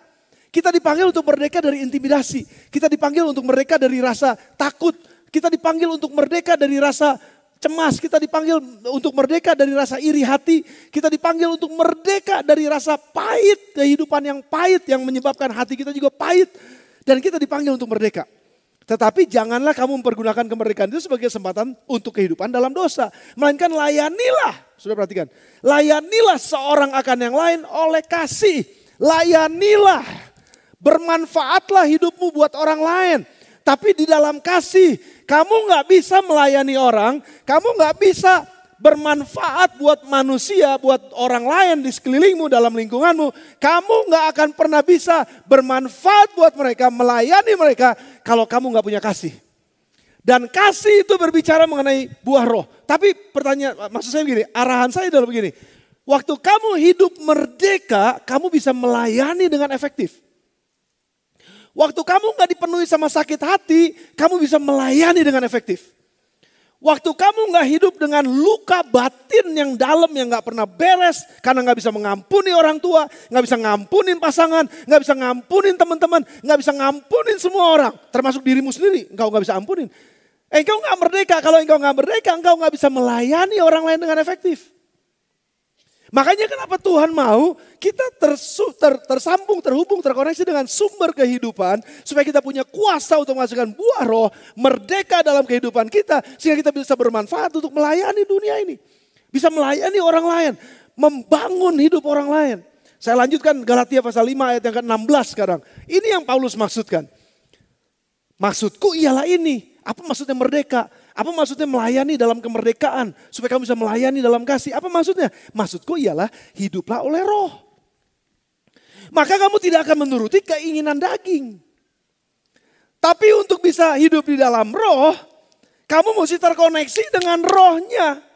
Kita dipanggil untuk merdeka dari intimidasi. Kita dipanggil untuk merdeka dari rasa takut. Kita dipanggil untuk merdeka dari rasa cemas, kita dipanggil untuk merdeka dari rasa iri hati, kita dipanggil untuk merdeka dari rasa pahit, kehidupan yang pahit yang menyebabkan hati kita juga pahit. Dan kita dipanggil untuk merdeka. Tetapi janganlah kamu mempergunakan kemerdekaan itu sebagai kesempatan untuk kehidupan dalam dosa. Melainkan layanilah, sudah perhatikan, layanilah seorang akan yang lain oleh kasih. Layanilah, bermanfaatlah hidupmu buat orang lain. Tapi di dalam kasih, kamu gak bisa melayani orang, kamu gak bisa bermanfaat buat manusia, buat orang lain di sekelilingmu, dalam lingkunganmu. Kamu gak akan pernah bisa bermanfaat buat mereka, melayani mereka kalau kamu gak punya kasih. Dan kasih itu berbicara mengenai buah roh. Tapi pertanyaan, maksud saya begini, arahan saya adalah begini. Waktu kamu hidup merdeka, kamu bisa melayani dengan efektif. Waktu kamu gak dipenuhi sama sakit hati, kamu bisa melayani dengan efektif. Waktu kamu gak hidup dengan luka batin yang dalam yang gak pernah beres. Karena gak bisa mengampuni orang tua, gak bisa ngampunin pasangan, gak bisa ngampunin teman-teman, gak bisa ngampunin semua orang. Termasuk dirimu sendiri, engkau gak bisa ampunin. Engkau gak merdeka, kalau engkau gak merdeka, engkau gak bisa melayani orang lain dengan efektif. Makanya kenapa Tuhan mau kita tersambung, terhubung, terkoneksi dengan sumber kehidupan. Supaya kita punya kuasa untuk menghasilkan buah roh, merdeka dalam kehidupan kita. Sehingga kita bisa bermanfaat untuk melayani dunia ini. Bisa melayani orang lain, membangun hidup orang lain. Saya lanjutkan Galatia pasal 5 ayat yang ke-16 sekarang. Ini yang Paulus maksudkan. Maksudku ialah ini. Apa maksudnya merdeka? Apa maksudnya melayani dalam kemerdekaan? Supaya kamu bisa melayani dalam kasih. Apa maksudnya? Maksudku ialah hiduplah oleh roh. Maka kamu tidak akan menuruti keinginan daging. Tapi untuk bisa hidup di dalam roh, kamu mesti terkoneksi dengan rohnya.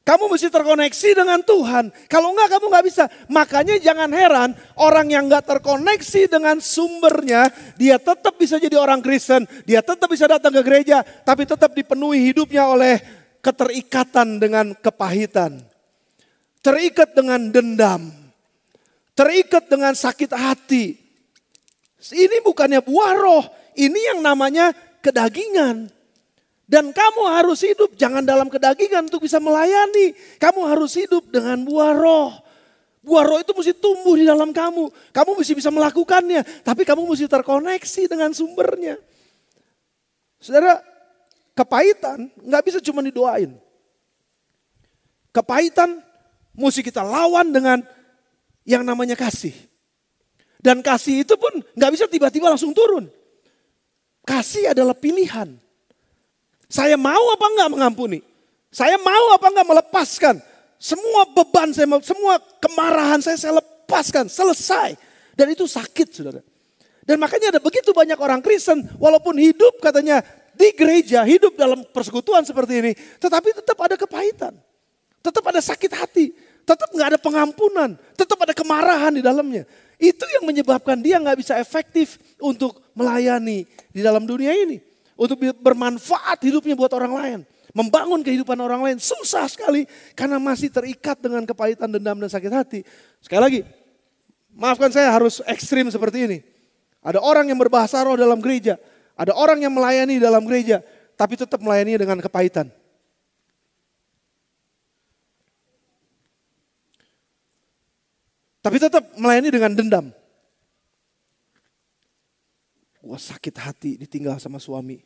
Kamu mesti terkoneksi dengan Tuhan. Kalau enggak kamu enggak bisa. Makanya jangan heran orang yang enggak terkoneksi dengan sumbernya. Dia tetap bisa jadi orang Kristen. Dia tetap bisa datang ke gereja. Tapi tetap dipenuhi hidupnya oleh keterikatan dengan kepahitan. Terikat dengan dendam. Terikat dengan sakit hati. Ini bukannya buah roh. Ini yang namanya kedagingan. Dan kamu harus hidup jangan dalam kedagingan untuk bisa melayani. Kamu harus hidup dengan buah roh. Buah roh itu mesti tumbuh di dalam kamu. Kamu mesti bisa melakukannya. Tapi kamu mesti terkoneksi dengan sumbernya. Saudara, kepahitan gak bisa cuma didoain. Kepahitan mesti kita lawan dengan yang namanya kasih. Dan kasih itu pun gak bisa tiba-tiba langsung turun. Kasih adalah pilihan. Saya mau apa enggak mengampuni? Saya mau apa enggak melepaskan? Semua beban saya, semua kemarahan saya lepaskan, selesai. Dan itu sakit, saudara. Dan makanya ada begitu banyak orang Kristen, walaupun hidup katanya di gereja, hidup dalam persekutuan seperti ini, tetapi tetap ada kepahitan. Tetap ada sakit hati, tetap enggak ada pengampunan, tetap ada kemarahan di dalamnya. Itu yang menyebabkan dia enggak bisa efektif untuk melayani di dalam dunia ini. Untuk bermanfaat hidupnya buat orang lain. Membangun kehidupan orang lain susah sekali. Karena masih terikat dengan kepahitan, dendam, dan sakit hati. Sekali lagi, maafkan saya harus ekstrim seperti ini. Ada orang yang berbahasa roh dalam gereja. Ada orang yang melayani dalam gereja. Tapi tetap melayani dengan kepahitan. Tapi tetap melayani dengan dendam. Wah, sakit hati ditinggal sama suami.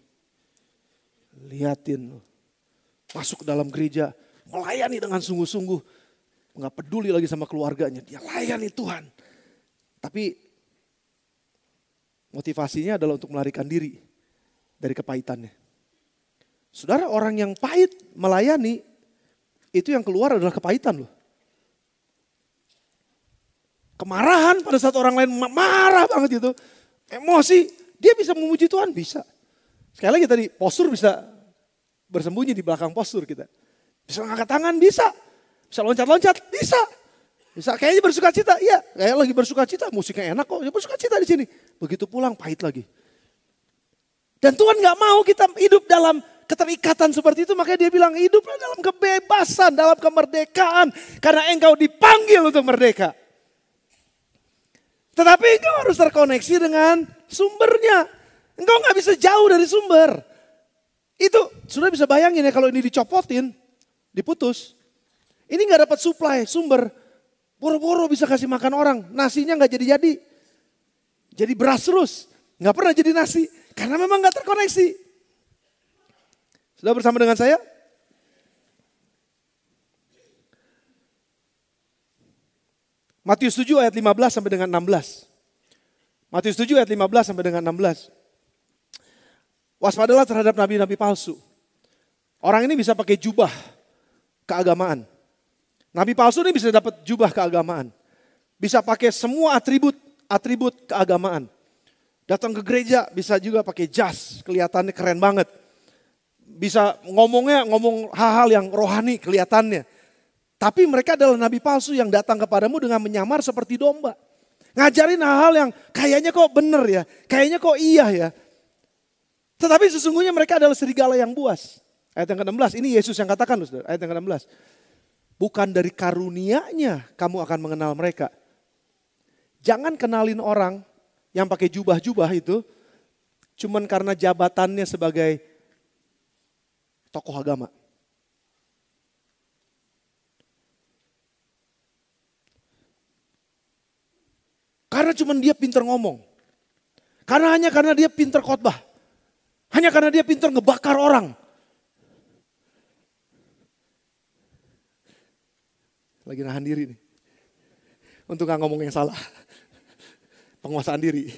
Liatin. Masuk ke dalam gereja. Melayani dengan sungguh-sungguh. Nggak peduli lagi sama keluarganya. Dia layani Tuhan. Tapi motivasinya adalah untuk melarikan diri dari kepahitannya. Saudara, orang yang pahit melayani. Itu yang keluar adalah kepahitan loh. Kemarahan pada saat orang lain marah banget itu. Emosi. Dia bisa memuji Tuhan, bisa. Sekali lagi tadi, postur bisa bersembunyi di belakang postur kita. Bisa angkat tangan, bisa. Bisa loncat-loncat, bisa. Bisa kayaknya bersuka cita, iya. Kayak lagi bersuka cita, musiknya enak kok. Ya bersuka cita di sini. Begitu pulang, pahit lagi. Dan Tuhan gak mau kita hidup dalam keterikatan seperti itu. Makanya dia bilang, hiduplah dalam kebebasan, dalam kemerdekaan. Karena engkau dipanggil untuk merdeka. Tetapi engkau harus terkoneksi dengan sumbernya. Engkau gak bisa jauh dari sumber. Itu sudah bisa bayangin ya kalau ini dicopotin, diputus. Ini gak dapat supply, sumber. Boro-boro bisa kasih makan orang. Nasinya gak jadi-jadi. Jadi beras terus. Gak pernah jadi nasi. Karena memang gak terkoneksi. Sudah bersama dengan saya? Matius 7 ayat 15 sampai dengan 16. Matius 7 ayat 15 sampai dengan 16. Waspadalah terhadap nabi-nabi palsu. Orang ini bisa pakai jubah keagamaan. Nabi palsu ini bisa dapat jubah keagamaan. Bisa pakai semua atribut keagamaan. Datang ke gereja bisa juga pakai jas, kelihatannya keren banget. Bisa ngomong hal-hal yang rohani kelihatannya. Tapi mereka adalah nabi palsu yang datang kepadamu dengan menyamar seperti domba. Ngajarin hal-hal yang kayaknya kok bener ya, kayaknya kok iya ya. Tetapi sesungguhnya mereka adalah serigala yang buas. Ayat yang ke-16, ini Yesus yang katakan loh saudara, ayat yang ke-16. Bukan dari karunia-Nya kamu akan mengenal mereka. Jangan kenalin orang yang pakai jubah-jubah itu cuman karena jabatannya sebagai tokoh agama. Karena cuman dia pintar ngomong. Hanya karena dia pintar khotbah. Hanya karena dia pintar ngebakar orang. Lagi nahan diri nih. Untuk gak ngomong yang salah. Penguasaan diri.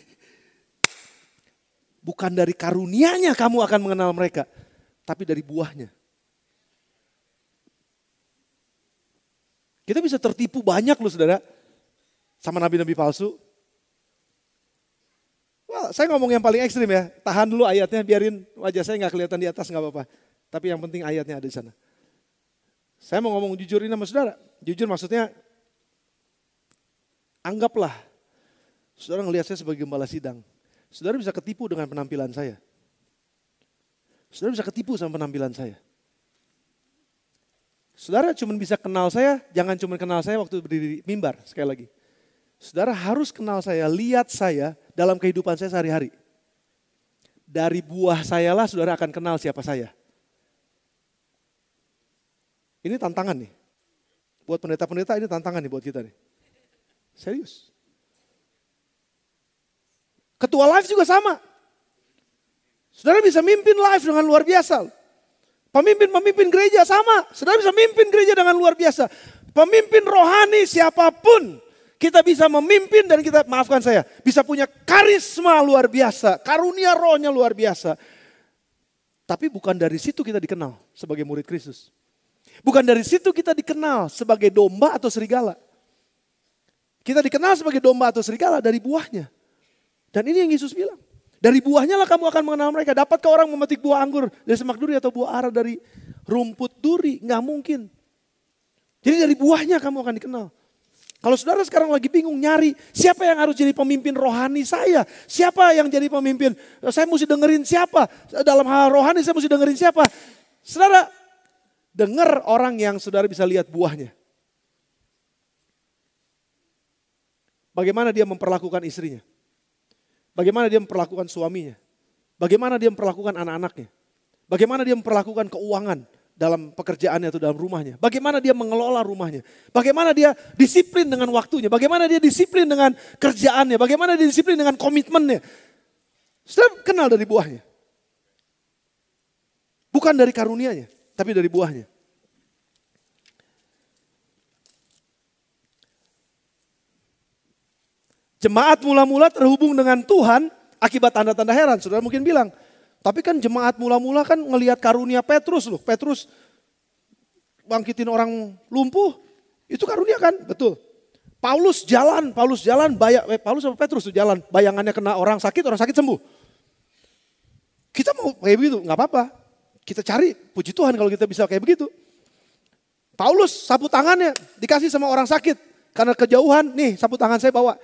Bukan dari karunia-Nya kamu akan mengenal mereka. Tapi dari buahnya. Kita bisa tertipu banyak loh saudara. Sama nabi-nabi palsu. Wah, saya ngomong yang paling ekstrim ya. Tahan dulu ayatnya, biarin wajah saya gak kelihatan di atas gak apa-apa. Tapi yang penting ayatnya ada di sana. Saya mau ngomong jujur ini sama saudara. Jujur maksudnya, anggaplah saudara ngelihat saya sebagai gembala sidang. Saudara bisa ketipu dengan penampilan saya. Saudara bisa ketipu sama penampilan saya. Saudara cuma bisa kenal saya, jangan cuma kenal saya waktu berdiri mimbar, sekali lagi. Saudara harus kenal saya, lihat saya dalam kehidupan saya sehari-hari. Dari buah saya lah saudara akan kenal siapa saya. Ini tantangan nih. Buat pendeta-pendeta ini tantangan nih buat kita nih. Serius. Ketua live juga sama. Saudara bisa mimpin live dengan luar biasa. Pemimpin-pemimpin gereja sama. Saudara bisa mimpin gereja dengan luar biasa. Pemimpin rohani siapapun. Kita bisa memimpin dan kita, maafkan saya, bisa punya karisma luar biasa. Karunia rohnya luar biasa. Tapi bukan dari situ kita dikenal sebagai murid Kristus. Bukan dari situ kita dikenal sebagai domba atau serigala. Kita dikenal sebagai domba atau serigala dari buahnya. Dan ini yang Yesus bilang. Dari buahnya lah kamu akan mengenal mereka. Dapatkah orang memetik buah anggur dari semak duri atau buah ara dari rumput duri? Nggak mungkin. Jadi dari buahnya kamu akan dikenal. Kalau saudara sekarang lagi bingung nyari siapa yang harus jadi pemimpin rohani saya. Siapa yang jadi pemimpin, saya mesti dengerin siapa. Dalam hal rohani saya mesti dengerin siapa. Saudara, dengar orang yang saudara bisa lihat buahnya. Bagaimana dia memperlakukan istrinya. Bagaimana dia memperlakukan suaminya. Bagaimana dia memperlakukan anak-anaknya. Bagaimana dia memperlakukan keuangan dalam pekerjaannya atau dalam rumahnya. Bagaimana dia mengelola rumahnya. Bagaimana dia disiplin dengan waktunya. Bagaimana dia disiplin dengan kerjaannya. Bagaimana dia disiplin dengan komitmennya. Saudara kenal dari buahnya. Bukan dari karunianya, tapi dari buahnya. Jemaat mula-mula terhubung dengan Tuhan akibat tanda-tanda heran. Saudara mungkin bilang, tapi kan jemaat mula-mula kan ngelihat karunia Petrus loh. Petrus bangkitin orang lumpuh, itu karunia kan? Betul. Paulus jalan, Paulus sama Petrus tuh jalan. Bayangannya kena orang sakit sembuh. Kita mau kayak begitu, gak apa-apa. Kita cari, puji Tuhan kalau kita bisa kayak begitu. Paulus sapu tangannya dikasih sama orang sakit. Karena kejauhan, nih sapu tangan saya bawa.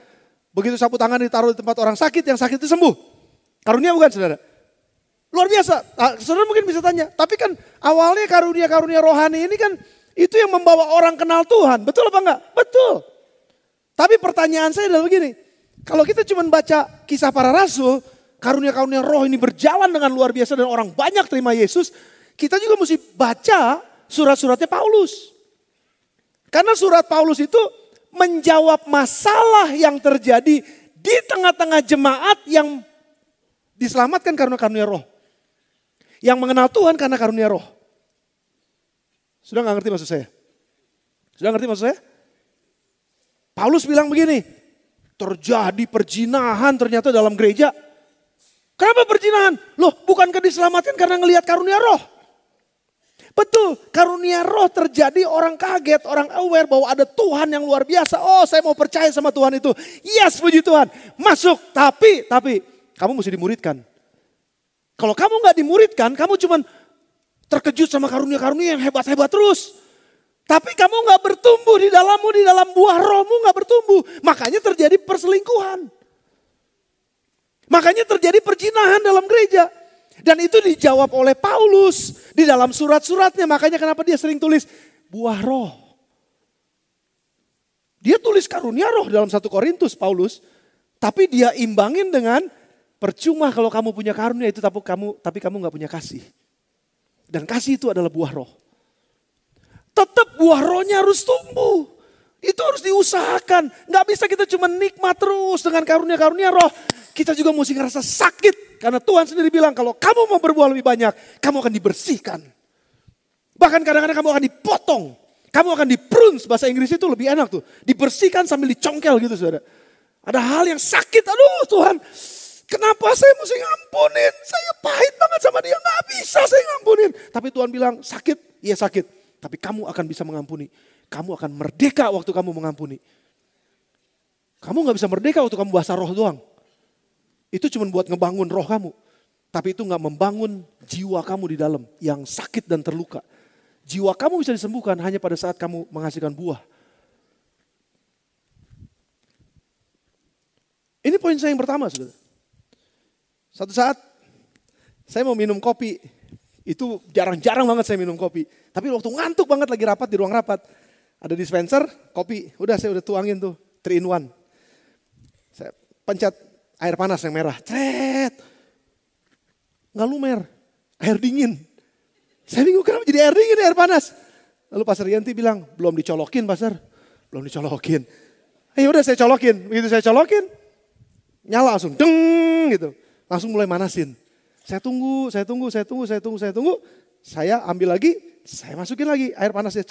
Begitu sapu tangan ditaruh di tempat orang sakit, yang sakit itu sembuh. Karunia bukan saudara? Luar biasa. Saudara mungkin bisa tanya, tapi kan awalnya karunia-karunia rohani ini kan itu yang membawa orang kenal Tuhan. Betul apa enggak? Betul. Tapi pertanyaan saya adalah begini, kalau kita cuma baca kisah para rasul, karunia-karunia roh ini berjalan dengan luar biasa dan orang banyak terima Yesus, kita juga mesti baca surat-suratnya Paulus. Karena surat Paulus itu menjawab masalah yang terjadi di tengah-tengah jemaat yang diselamatkan karena karunia roh. Yang mengenal Tuhan karena karunia roh. Sudah gak ngerti maksud saya? Sudah ngerti maksud saya? Paulus bilang begini, terjadi perzinahan ternyata dalam gereja. Kenapa perzinahan? Loh, bukankah diselamatkan karena ngelihat karunia roh? Betul, karunia roh terjadi, orang kaget, orang aware bahwa ada Tuhan yang luar biasa. Oh, saya mau percaya sama Tuhan itu. Yes, puji Tuhan. Masuk, tapi kamu mesti dimuridkan. Kalau kamu gak dimuridkan, kamu cuma terkejut sama karunia-karunia yang hebat-hebat terus. Tapi kamu gak bertumbuh di dalammu, di dalam buah rohmu gak bertumbuh. Makanya terjadi perselingkuhan. Makanya terjadi perzinahan dalam gereja. Dan itu dijawab oleh Paulus di dalam surat-suratnya. Makanya kenapa dia sering tulis buah roh. Dia tulis karunia roh dalam 1 Korintus Paulus. Tapi dia imbangin dengan percuma kalau kamu punya karunia itu tapi kamu gak punya kasih. Dan kasih itu adalah buah roh. Tetap buah rohnya harus tumbuh. Itu harus diusahakan. Gak bisa kita cuma nikmat terus dengan karunia-karunia roh. Kita juga mesti ngerasa sakit. Karena Tuhan sendiri bilang kalau kamu mau berbuah lebih banyak, kamu akan dibersihkan. Bahkan kadang-kadang kamu akan dipotong. Kamu akan dipruns, bahasa Inggris itu lebih enak tuh. Dibersihkan sambil dicongkel gitu saudara. Ada hal yang sakit, aduh Tuhan. Kenapa saya mesti ngampunin? Saya pahit banget sama dia, gak bisa saya ngampunin. Tapi Tuhan bilang sakit, iya sakit. Tapi kamu akan bisa mengampuni. Kamu akan merdeka waktu kamu mengampuni. Kamu gak bisa merdeka waktu kamu bahasa roh doang. Itu cuma buat ngebangun roh kamu. Tapi itu gak membangun jiwa kamu di dalam yang sakit dan terluka. Jiwa kamu bisa disembuhkan hanya pada saat kamu menghasilkan buah. Ini poin saya yang pertama, saudara. Satu saat saya mau minum kopi. Itu jarang-jarang banget saya minum kopi. Tapi waktu ngantuk banget lagi rapat di ruang rapat. Ada dispenser, kopi. Saya udah tuangin tuh, 3 in 1. Saya pencet air panas yang merah. Cet. Nggak lumer, air dingin. Saya bingung kenapa jadi air dingin, air panas. Lalu Pastor Yanti bilang, belum dicolokin Pastor. Belum dicolokin. Udah saya colokin. Begitu saya colokin, nyala langsung. Deng gitu. Langsung mulai manasin. Saya tunggu. Saya ambil lagi, saya masukin lagi air panasnya.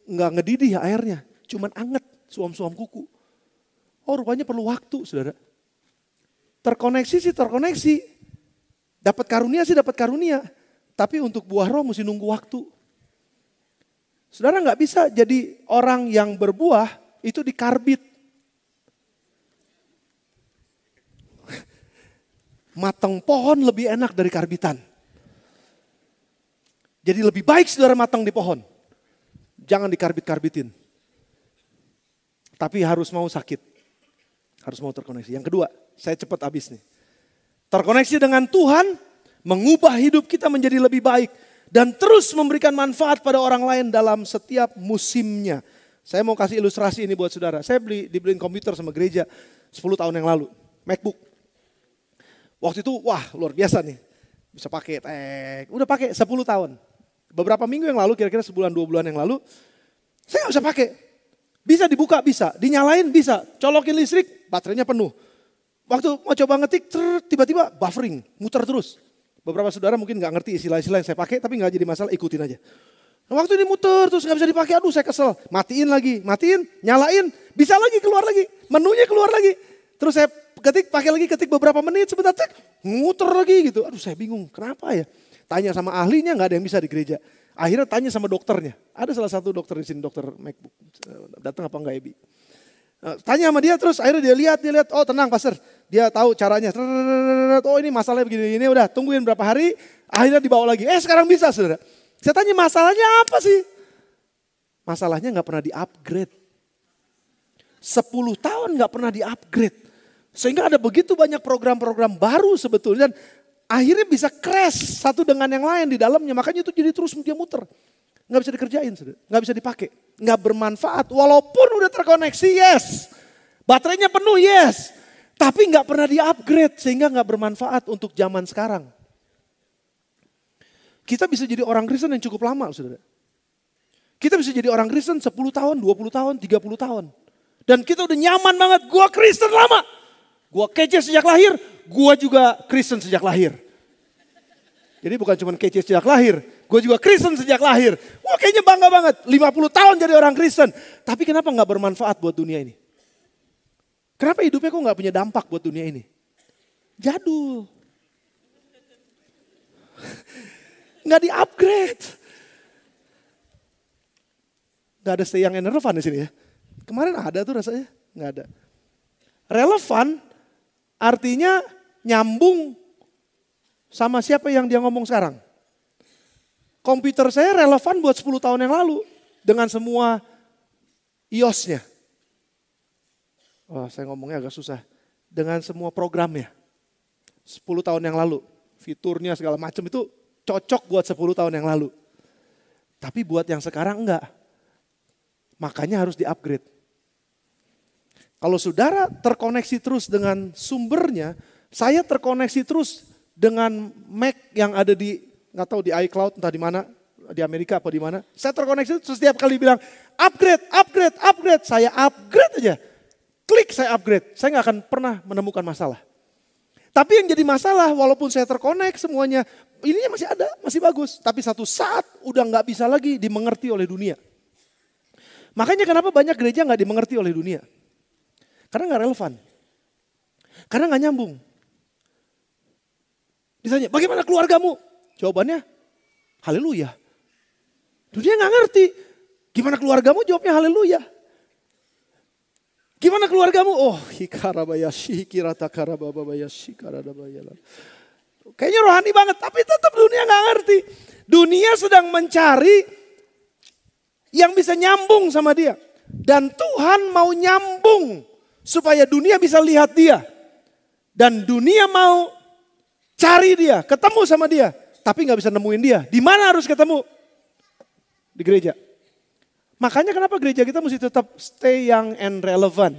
Nggak ngedidih airnya, cuman anget, suam-suam kuku. Oh rupanya perlu waktu saudara. Terkoneksi sih terkoneksi. Dapat karunia sih dapat karunia. Tapi untuk buah roh mesti nunggu waktu. Saudara nggak bisa jadi orang yang berbuah itu dikarbit. Matang pohon lebih enak dari karbitan. Jadi lebih baik saudara matang di pohon. Jangan dikarbit-karbitin. Tapi harus mau sakit. Harus mau terkoneksi. Yang kedua, saya cepat habis nih. Terkoneksi dengan Tuhan, mengubah hidup kita menjadi lebih baik. Dan terus memberikan manfaat pada orang lain dalam setiap musimnya. Saya mau kasih ilustrasi ini buat saudara. Saya dibeliin komputer sama gereja 10 tahun yang lalu. MacBook. Waktu itu wah luar biasa nih. Bisa pakai, udah pakai 10 tahun. Beberapa minggu yang lalu, kira-kira sebulan 2 bulan yang lalu. Saya gak bisa pakai. Bisa dibuka, bisa. Dinyalain, bisa. Colokin listrik, baterainya penuh. Waktu mau coba ngetik, tiba-tiba buffering, muter terus. Beberapa saudara mungkin gak ngerti istilah-istilah yang saya pakai, tapi gak jadi masalah, ikutin aja. Nah, waktu ini muter terus gak bisa dipakai, aduh saya kesel. Matiin lagi, nyalain, bisa lagi, keluar lagi. Menunya keluar lagi. Terus saya pakai lagi beberapa menit, sebentar muter lagi gitu. Aduh saya bingung, kenapa ya? Tanya sama ahlinya gak ada yang bisa di gereja. Akhirnya tanya sama dokternya. Ada salah satu dokter di sini, dokter MacBook. Datang apa enggak Ebi? Tanya sama dia terus akhirnya dia lihat, oh tenang Pastor. Dia tahu caranya. Oh ini masalahnya begini-gini, udah tungguin berapa hari. Akhirnya dibawa lagi, sekarang bisa saudara. Saya tanya masalahnya apa sih? Masalahnya gak pernah di-upgrade. 10 tahun gak pernah di-upgrade. Sehingga ada begitu banyak program-program baru sebetulnya. Dan akhirnya bisa crash satu dengan yang lain di dalamnya. Makanya itu jadi terus dia muter. Gak bisa dikerjain, gak bisa dipakai. Gak bermanfaat. Walaupun udah terkoneksi, yes. Baterainya penuh, yes. Tapi nggak pernah di-upgrade sehingga nggak bermanfaat untuk zaman sekarang. Kita bisa jadi orang Kristen yang cukup lama, saudara. Kita bisa jadi orang Kristen 10 tahun, 20 tahun, 30 tahun. Dan kita udah nyaman banget, gua Kristen lama. Gua kece sejak lahir, gua juga Kristen sejak lahir. Jadi bukan cuma kece sejak lahir, gua juga Kristen sejak lahir. Wah kayaknya bangga banget, 50 tahun jadi orang Kristen. Tapi kenapa gak bermanfaat buat dunia ini? Kenapa hidupnya kok gak punya dampak buat dunia ini? Jadul. Gak di-upgrade. Gak ada yang relevan di sini ya. Kemarin ada tuh rasanya, gak ada. Relevan artinya nyambung sama siapa yang dia ngomong sekarang. Komputer saya relevan buat 10 tahun yang lalu dengan semua iOS-nya. Wah, saya ngomongnya agak susah. Dengan semua programnya. 10 tahun yang lalu. Fiturnya segala macam itu cocok buat 10 tahun yang lalu. Tapi buat yang sekarang enggak. Makanya harus di-upgrade. Kalau saudara terkoneksi terus dengan sumbernya, saya terkoneksi terus dengan Mac yang ada di, nggak tahu di iCloud entah di mana, di Amerika apa di mana. Saya terkoneksi terus setiap kali bilang upgrade, upgrade, upgrade. Saya upgrade aja. Klik saya upgrade. Saya nggak akan pernah menemukan masalah. Tapi yang jadi masalah walaupun saya terkonek semuanya, ininya masih ada, masih bagus. Tapi satu saat udah nggak bisa lagi dimengerti oleh dunia. Makanya kenapa banyak gereja nggak dimengerti oleh dunia? Karena nggak relevan. Karena nggak nyambung. Ditanya, bagaimana keluargamu? Jawabannya, haleluya. Dunia nggak ngerti. Gimana keluargamu? Jawabnya haleluya. Gimana keluargamu? Oh, hikarabayashi, kiratakarababayashi, karadabayala. Kayaknya rohani banget, tapi tetap dunia nggak ngerti. Dunia sedang mencari yang bisa nyambung sama dia. Dan Tuhan mau nyambung supaya dunia bisa lihat dia. Dan dunia mau cari dia, ketemu sama dia. Tapi gak bisa nemuin dia. Di mana harus ketemu? Di gereja. Makanya kenapa gereja kita mesti tetap stay young and relevant.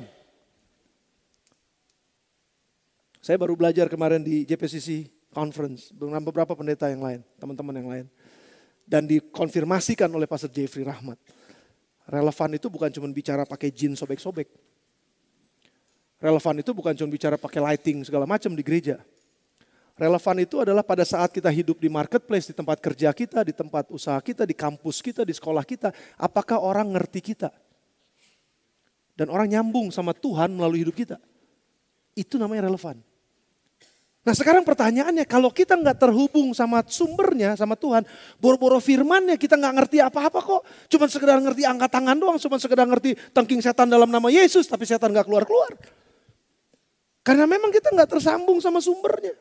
Saya baru belajar kemarin di JPCC Conference. Dengan beberapa pendeta yang lain, teman-teman yang lain. Dan dikonfirmasikan oleh Pastor Jeffrey Rahmat. Relevan itu bukan cuma bicara pakai jin sobek-sobek. Relevan itu bukan cuma bicara pakai lighting segala macam di gereja. Relevan itu adalah pada saat kita hidup di marketplace, di tempat kerja kita, di tempat usaha kita, di kampus kita, di sekolah kita. Apakah orang ngerti kita? Dan orang nyambung sama Tuhan melalui hidup kita. Itu namanya relevan. Nah sekarang pertanyaannya, kalau kita nggak terhubung sama sumbernya, sama Tuhan, boro-boro firmannya kita nggak ngerti apa-apa kok. Cuma sekedar ngerti angkat tangan doang, cuma sekedar ngerti tengking setan dalam nama Yesus, tapi setan nggak keluar-keluar. Karena memang kita nggak tersambung sama sumbernya.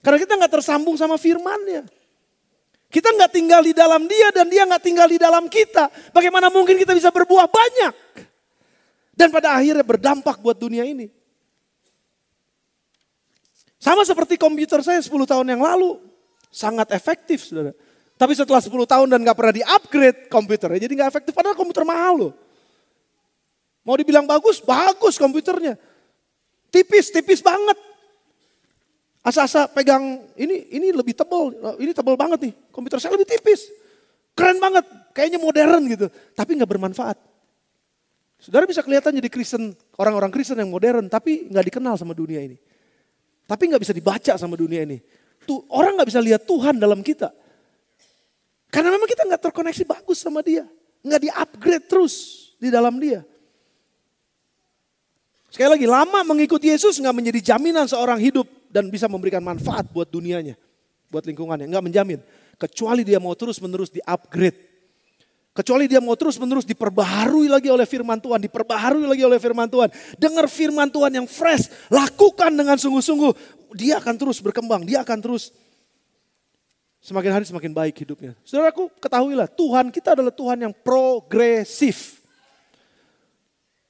Karena kita nggak tersambung sama firmannya. Kita nggak tinggal di dalam dia dan dia nggak tinggal di dalam kita. Bagaimana mungkin kita bisa berbuah banyak? Dan pada akhirnya berdampak buat dunia ini. Sama seperti komputer saya 10 tahun yang lalu. Sangat efektif, saudara. Tapi setelah 10 tahun dan gak pernah di-upgrade komputernya, jadi gak efektif. Padahal komputer mahal loh. Mau dibilang bagus, bagus komputernya. Tipis, tipis banget. Asa-asa pegang, ini lebih tebal, ini tebal banget nih. Komputer saya lebih tipis. Keren banget, kayaknya modern gitu. Tapi gak bermanfaat. Saudara bisa kelihatan jadi Kristen, orang-orang Kristen yang modern, tapi gak dikenal sama dunia ini. Tapi gak bisa dibaca sama dunia ini. Orang gak bisa lihat Tuhan dalam kita. Karena memang kita gak terkoneksi bagus sama dia. Gak di-upgrade terus di dalam dia. Sekali lagi, lama mengikuti Yesus gak menjadi jaminan seorang hidup dan bisa memberikan manfaat buat dunianya. Buat lingkungannya, gak menjamin. Kecuali dia mau terus-menerus di-upgrade. Kecuali dia mau terus-menerus diperbaharui lagi oleh firman Tuhan. Diperbaharui lagi oleh firman Tuhan. Dengar firman Tuhan yang fresh. Lakukan dengan sungguh-sungguh. Dia akan terus berkembang. Dia akan terus semakin hari semakin baik hidupnya. Saudaraku, ketahuilah Tuhan kita adalah Tuhan yang progresif.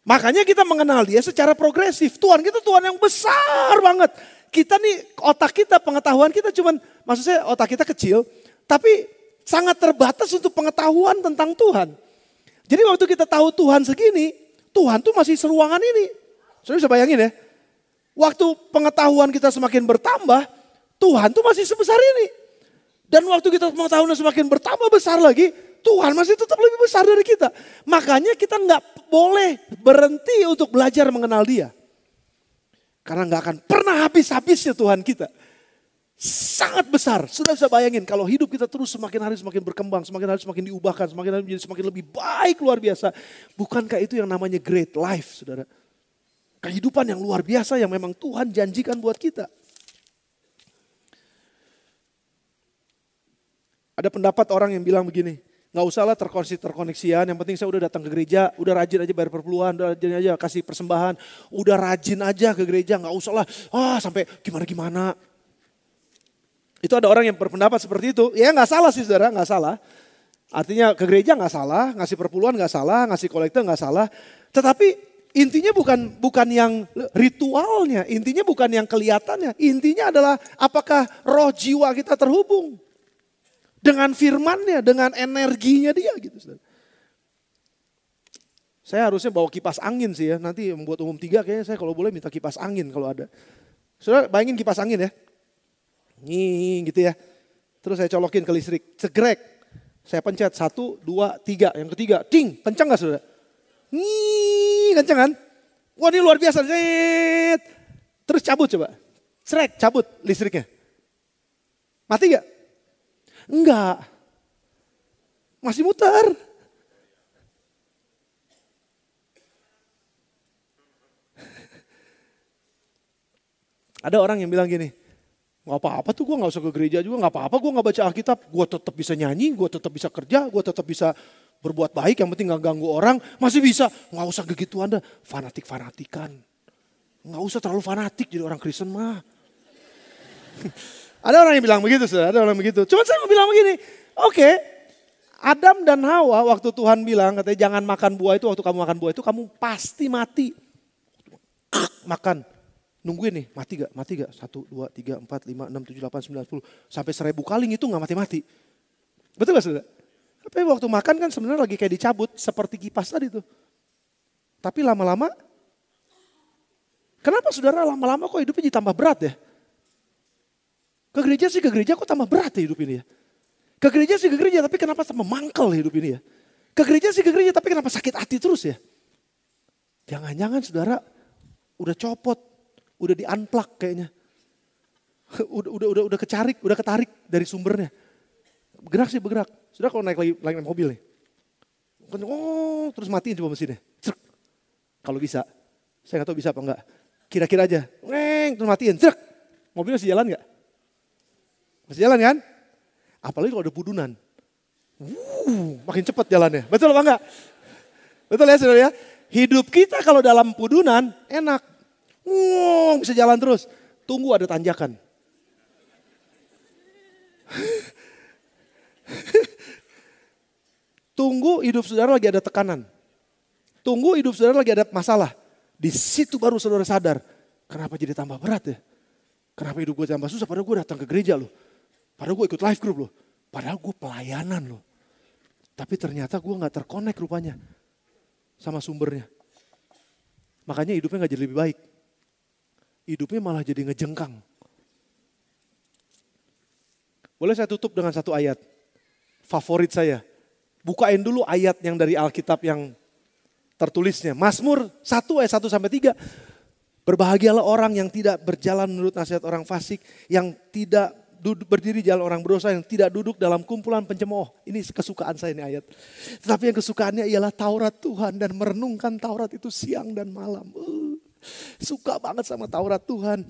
Makanya kita mengenal dia secara progresif. Tuhan kita Tuhan yang besar banget. Kita nih otak kita, pengetahuan kita cuman, maksud saya otak kita kecil. Tapi sangat terbatas untuk pengetahuan tentang Tuhan. Jadi waktu kita tahu Tuhan segini, Tuhan tuh masih seruangan ini. Saudara bisa bayangin ya. Waktu pengetahuan kita semakin bertambah, Tuhan tuh masih sebesar ini. Dan waktu kita pengetahuan semakin bertambah besar lagi, Tuhan masih tetap lebih besar dari kita. Makanya kita nggak boleh berhenti untuk belajar mengenal Dia. Karena nggak akan pernah habis-habisnya Tuhan kita. Sangat besar. Sudah bisa bayangin kalau hidup kita terus semakin hari semakin berkembang, semakin hari semakin diubahkan, semakin hari menjadi semakin lebih baik luar biasa. Bukankah itu yang namanya great life, saudara? Kehidupan yang luar biasa yang memang Tuhan janjikan buat kita. Ada pendapat orang yang bilang begini, nggak usahlah terkoneksian, yang penting saya udah datang ke gereja, udah rajin aja bayar perpuluhan, udah rajin aja kasih persembahan, udah rajin aja ke gereja, nggak usahlah sampai gimana-gimana. Itu ada orang yang berpendapat seperti itu. Ya nggak salah sih saudara, nggak salah. Artinya ke gereja nggak salah, ngasih perpuluhan nggak salah, ngasih kolekte nggak salah. Tetapi intinya bukan yang ritualnya, intinya bukan yang kelihatannya. Intinya adalah apakah roh jiwa kita terhubung dengan firman-Nya, dengan energinya Dia gitu. Saudara. Saya harusnya bawa kipas angin sih ya. Nanti membuat umum 3 kayaknya saya kalau boleh minta kipas angin kalau ada. Saudara bayangin kipas angin ya. Nih gitu ya. Terus saya colokin ke listrik. Cegrek. Saya pencet 1, 2, 3. Yang ketiga, ting. Kencang gak saudara? Nih, kencang kan? Wah ini luar biasa. Terus cabut coba. Srek, cabut listriknya. Mati gak? Enggak. Masih muter. Ada orang yang bilang gini, gak apa-apa tuh gue gak usah ke gereja juga, gak apa-apa gue gak baca Alkitab, gue tetap bisa nyanyi, gue tetap bisa kerja, gue tetap bisa berbuat baik, yang penting gak ganggu orang, masih bisa. Gak usah begitu Anda, fanatik-fanatikan. Gak usah terlalu fanatik jadi orang Kristen mah. Ada orang yang bilang begitu, saudara, ada orang begitu. Cuma saya mau bilang begini, oke, Adam dan Hawa waktu Tuhan bilang, katanya jangan makan buah itu, waktu kamu makan buah itu kamu pasti mati. Makan. Nungguin nih, mati gak? Mati gak? 1, 2, 3, 4, 5, 6, 7, 8, 9, 10. Sampai 1000 kali itu gak mati-mati. Betul gak saudara? Tapi waktu makan kan sebenarnya lagi kayak dicabut seperti kipas tadi tuh. Tapi lama-lama, kenapa saudara lama-lama kok hidupnya jadi tambah berat ya? Ke gereja kok tambah berat ya hidup ini ya? Ke gereja tapi kenapa tambah mangkel hidup ini ya? Ke gereja tapi kenapa sakit hati terus ya? Jangan-jangan saudara udah copot. Udah di-unplug kayaknya. Udah ketarik dari sumbernya. Bergerak. Sudah kalau naik mobil nih. Terus matiin coba mesinnya. Kalau bisa. Saya gak tahu bisa apa enggak. Kira-kira aja. Terus matiin. Mobilnya masih jalan gak? Masih jalan kan? Apalagi kalau ada pudunan. Makin cepat jalannya. Betul apa enggak? Betul ya saudara ya? Hidup kita kalau dalam pudunan enak. Bisa jalan terus. Tunggu ada tanjakan. Tunggu hidup saudara lagi ada tekanan. Tunggu hidup saudara lagi ada masalah. Di situ baru saudara sadar. Kenapa jadi tambah berat ya? Kenapa hidup gue tambah susah? Padahal gue datang ke gereja loh. Padahal gue ikut life group loh. Padahal gue pelayanan loh. Tapi ternyata gue gak terkonek rupanya. Sama sumbernya. Makanya hidupnya gak jadi lebih baik. Hidupnya malah jadi ngejengkang. Boleh saya tutup dengan satu ayat. Favorit saya. Bukain dulu ayat yang dari Alkitab yang tertulisnya. Mazmur 1 ayat 1-3. Berbahagialah orang yang tidak berjalan menurut nasihat orang fasik. Yang tidak berdiri jalan orang berdosa. Yang tidak duduk dalam kumpulan pencemooh. Ini kesukaan saya ini ayat. Tetapi yang kesukaannya ialah Taurat Tuhan. Dan merenungkan Taurat itu siang dan malam. Suka banget sama Taurat Tuhan.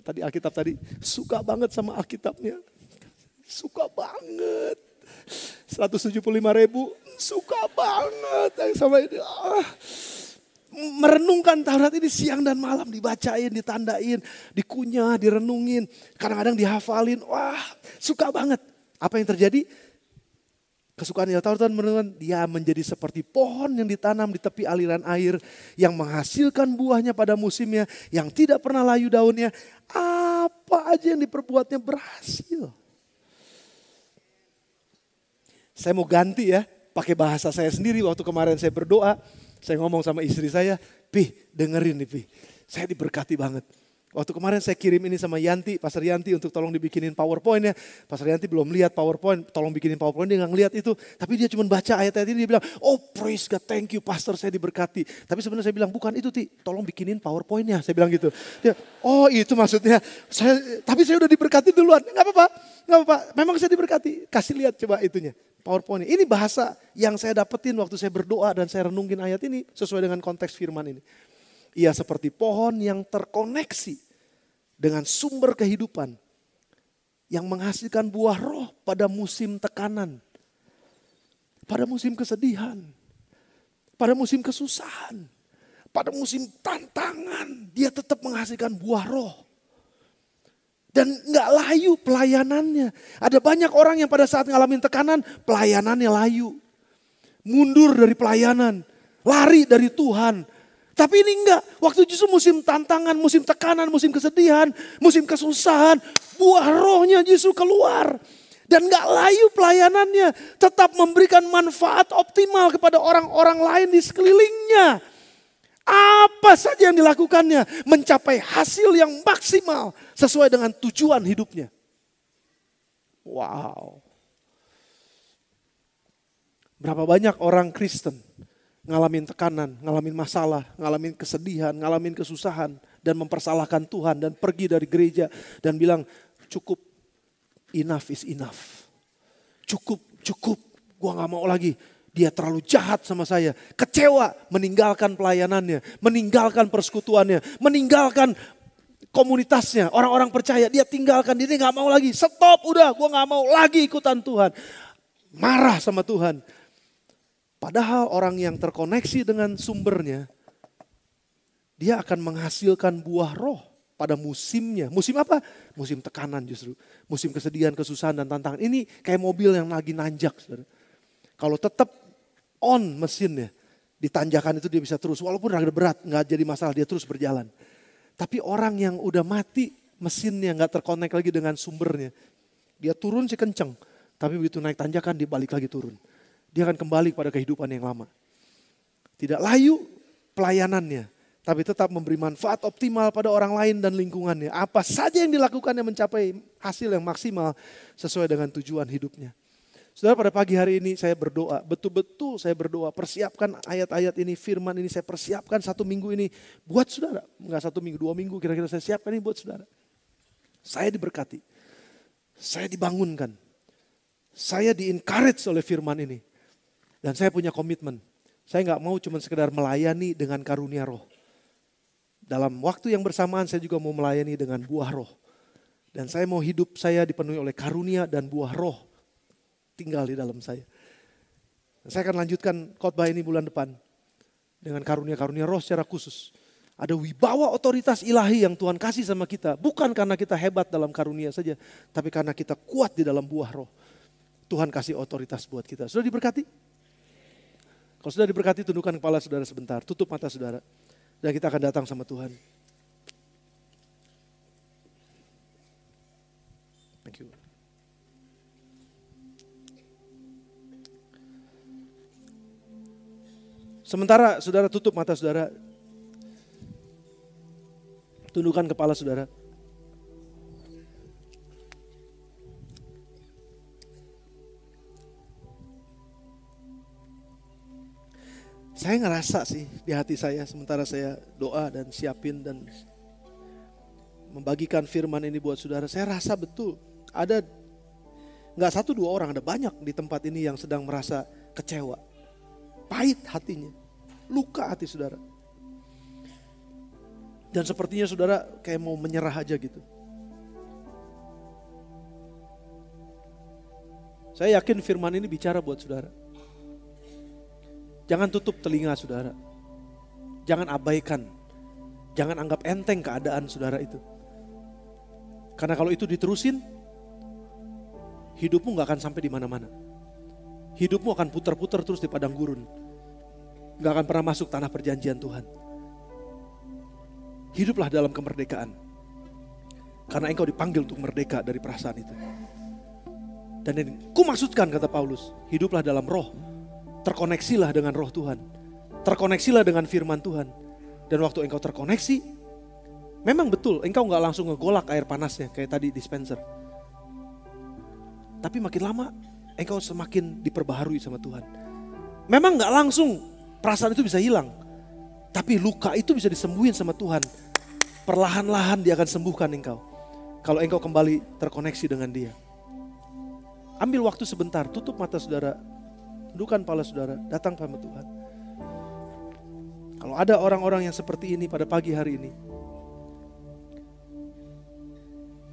Tadi Alkitab tadi. Suka banget sama Alkitabnya. Suka banget. 175.000. Suka banget. Sama ini. Merenungkan Taurat ini siang dan malam. Dibacain, ditandain, dikunyah, direnungin. Kadang-kadang dihafalin. Wah suka banget. Apa yang terjadi? Kesukaan yang Taurat menurutkan dia menjadi seperti pohon yang ditanam di tepi aliran air. Yang menghasilkan buahnya pada musimnya. Yang tidak pernah layu daunnya. Apa aja yang diperbuatnya berhasil. Saya mau ganti ya. Pakai bahasa saya sendiri waktu kemarin saya berdoa. Saya ngomong sama istri saya. Pi dengerin nih Pi. Saya diberkati banget. Waktu kemarin saya kirim ini sama Yanti, Pastor Yanti untuk tolong dibikinin PowerPoint-nya. Pastor Yanti belum lihat PowerPoint, tolong bikinin PowerPoint, dia gak ngeliat itu. Tapi dia cuma baca ayat-ayat ini, dia bilang, oh praise God, thank you Pastor, saya diberkati. Tapi sebenarnya saya bilang, bukan itu Ti, tolong bikinin PowerPoint-nya. Saya bilang gitu. Dia, oh itu maksudnya, tapi saya udah diberkati duluan. Gak apa-apa, memang saya diberkati. Kasih lihat coba itunya, PowerPoint-nya. Ini bahasa yang saya dapetin waktu saya berdoa dan saya renungin ayat ini sesuai dengan konteks firman ini. Ia seperti pohon yang terkoneksi dengan sumber kehidupan yang menghasilkan buah roh pada musim tekanan, pada musim kesedihan, pada musim kesusahan, pada musim tantangan. Dia tetap menghasilkan buah roh. Dan gak layu pelayanannya. Ada banyak orang yang pada saat ngalamin tekanan, pelayanannya layu. Mundur dari pelayanan, lari dari Tuhan. Tapi ini enggak, waktu justru musim tantangan, musim tekanan, musim kesedihan, musim kesusahan, buah rohnya justru keluar. Dan enggak layu pelayanannya, tetap memberikan manfaat optimal kepada orang-orang lain di sekelilingnya. Apa saja yang dilakukannya, mencapai hasil yang maksimal sesuai dengan tujuan hidupnya. Wow. Berapa banyak orang Kristen ngalamin tekanan, ngalamin masalah, ngalamin kesedihan, ngalamin kesusahan. Dan mempersalahkan Tuhan dan pergi dari gereja dan bilang cukup, enough is enough. Cukup, gua gak mau lagi. Dia terlalu jahat sama saya. Kecewa, meninggalkan pelayanannya, meninggalkan persekutuannya, meninggalkan komunitasnya, orang-orang percaya. Dia tinggalkan, dia gak mau lagi. Stop udah, gua gak mau lagi ikutan Tuhan. Marah sama Tuhan. Padahal orang yang terkoneksi dengan sumbernya, dia akan menghasilkan buah roh pada musimnya. Musim apa? Musim tekanan justru. Musim kesedihan, kesusahan, dan tantangan. Ini kayak mobil yang lagi nanjak. Saudara. Kalau tetap on mesinnya, di tanjakan itu dia bisa terus. Walaupun agak berat, gak jadi masalah, dia terus berjalan. Tapi orang yang udah mati, mesinnya gak terkonek lagi dengan sumbernya. Dia turun sih kenceng, tapi begitu naik tanjakan dia balik lagi turun. Dia akan kembali pada kehidupan yang lama. Tidak layu pelayanannya, tapi tetap memberi manfaat optimal pada orang lain dan lingkungannya. Apa saja yang dilakukannya mencapai hasil yang maksimal sesuai dengan tujuan hidupnya. Saudara, pada pagi hari ini saya berdoa, betul-betul saya berdoa, persiapkan ayat-ayat ini, firman ini saya persiapkan 1 minggu ini buat saudara. Enggak 1 minggu, 2 minggu kira-kira saya siapkan ini buat saudara. Saya diberkati, saya dibangunkan, saya di-encourage oleh firman ini. Dan saya punya komitmen, saya gak mau cuma sekedar melayani dengan karunia roh. Dalam waktu yang bersamaan saya juga mau melayani dengan buah roh. Dan saya mau hidup saya dipenuhi oleh karunia dan buah roh tinggal di dalam saya. Dan saya akan lanjutkan khotbah ini bulan depan dengan karunia-karunia roh secara khusus. Ada wibawa otoritas ilahi yang Tuhan kasih sama kita. Bukan karena kita hebat dalam karunia saja, tapi karena kita kuat di dalam buah roh. Tuhan kasih otoritas buat kita. Sudah diberkati? Kalau sudah diberkati, tundukkan kepala saudara sebentar. Tutup mata saudara. Dan kita akan datang sama Tuhan. Thank you. Sementara saudara tutup mata saudara. Tundukkan kepala saudara. Saya ngerasa sih di hati saya sementara saya doa dan siapin dan membagikan firman ini buat saudara. Saya rasa betul ada gak 1-2 orang, ada banyak di tempat ini yang sedang merasa kecewa. Pahit hatinya, luka hati saudara. Dan sepertinya saudara kayak mau menyerah aja gitu. Saya yakin firman ini bicara buat saudara. Jangan tutup telinga saudara. Jangan abaikan. Jangan anggap enteng keadaan saudara itu. Karena kalau itu diterusin, hidupmu gak akan sampai di mana-mana. Hidupmu akan putar-putar terus di padang gurun. Gak akan pernah masuk tanah perjanjian Tuhan. Hiduplah dalam kemerdekaan. Karena engkau dipanggil untuk merdeka dari perasaan itu. Dan ini ku maksudkan, kata Paulus, hiduplah dalam roh. Terkoneksilah dengan roh Tuhan. Terkoneksilah dengan firman Tuhan. Dan waktu engkau terkoneksi, Memang betul, engkau nggak langsung ngegolak air panasnya kayak tadi dispenser. Tapi makin lama, engkau semakin diperbaharui sama Tuhan. Memang nggak langsung perasaan itu bisa hilang. Tapi luka itu bisa disembuhin sama Tuhan. Perlahan-lahan dia akan sembuhkan engkau. Kalau engkau kembali terkoneksi dengan dia. Ambil waktu sebentar, tutup mata saudara. Tundukkan kepala saudara, datang sama Tuhan. Kalau ada orang-orang yang seperti ini pada pagi hari ini.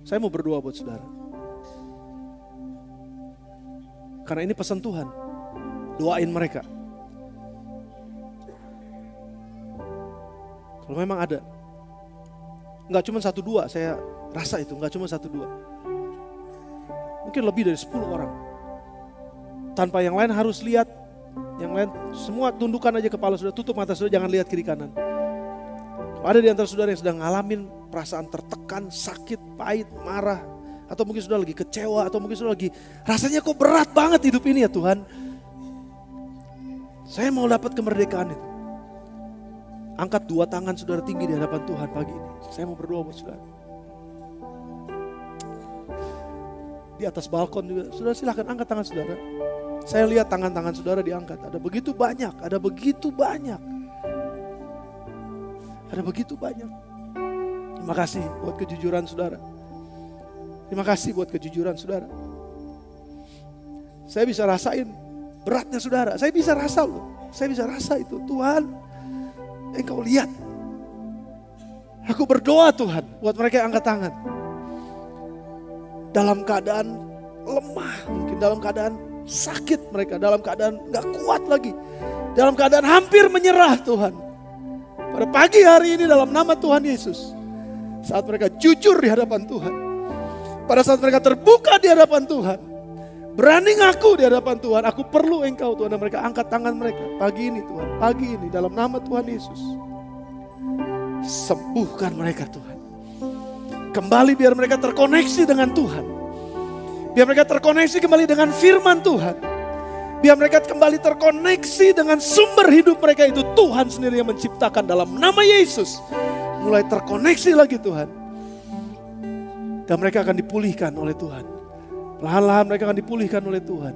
Saya mau berdoa buat saudara. Karena ini pesan Tuhan. Doain mereka. Kalau memang ada. Enggak cuma 1-2, saya rasa itu. Enggak cuma 1-2. Mungkin lebih dari 10 orang. Tanpa yang lain harus lihat. Yang lain semua tundukkan aja kepala saudara. Tutup mata saudara, jangan lihat kiri kanan. Kalau ada di antara saudara yang sedang ngalamin perasaan tertekan, sakit, pahit, marah. Atau mungkin saudara lagi kecewa. Atau mungkin saudara lagi rasanya kok berat banget hidup ini ya Tuhan. Saya mau dapat kemerdekaan itu. Angkat 2 tangan saudara tinggi di hadapan Tuhan pagi ini. Saya mau berdoa buat saudara. Di atas balkon juga, saudara silahkan angkat tangan saudara. Saya lihat tangan-tangan saudara diangkat. Ada begitu banyak, ada begitu banyak. Ada begitu banyak. Terima kasih buat kejujuran saudara. Terima kasih buat kejujuran saudara. Saya bisa rasain beratnya saudara. Saya bisa rasa loh. Saya bisa rasa itu. Tuhan, Engkau lihat. Aku berdoa Tuhan buat mereka yang angkat tangan. Dalam keadaan lemah, mungkin dalam keadaan sakit mereka, dalam keadaan gak kuat lagi. Dalam keadaan hampir menyerah Tuhan. Pada pagi hari ini dalam nama Tuhan Yesus. Saat mereka jujur di hadapan Tuhan. Pada saat mereka terbuka di hadapan Tuhan. Berani ngaku di hadapan Tuhan. Aku perlu Engkau Tuhan. Dan mereka angkat tangan mereka. Pagi ini Tuhan. Pagi ini dalam nama Tuhan Yesus. Sembuhkan mereka Tuhan. Kembali biar mereka terkoneksi dengan Tuhan. Biar mereka terkoneksi kembali dengan firman Tuhan. Biar mereka kembali terkoneksi dengan sumber hidup mereka itu. Tuhan sendiri yang menciptakan dalam nama Yesus. Mulai terkoneksi lagi Tuhan. Dan mereka akan dipulihkan oleh Tuhan. Perlahan-lahan mereka akan dipulihkan oleh Tuhan.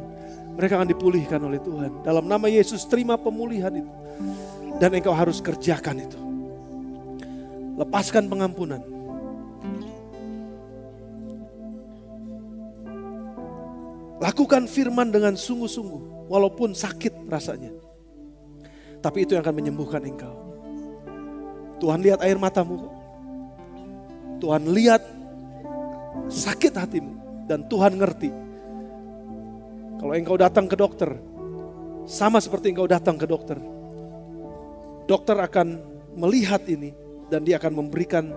Mereka akan dipulihkan oleh Tuhan. Dalam nama Yesus terima pemulihan itu. Dan engkau harus kerjakan itu. Lepaskan pengampunan. Lakukan firman dengan sungguh-sungguh. Walaupun sakit rasanya. Tapi itu yang akan menyembuhkan engkau. Tuhan lihat air matamu. Tuhan lihat sakit hatimu. Dan Tuhan ngerti. Kalau engkau datang ke dokter. Sama seperti engkau datang ke dokter. Dokter akan melihat ini. Dan dia akan memberikan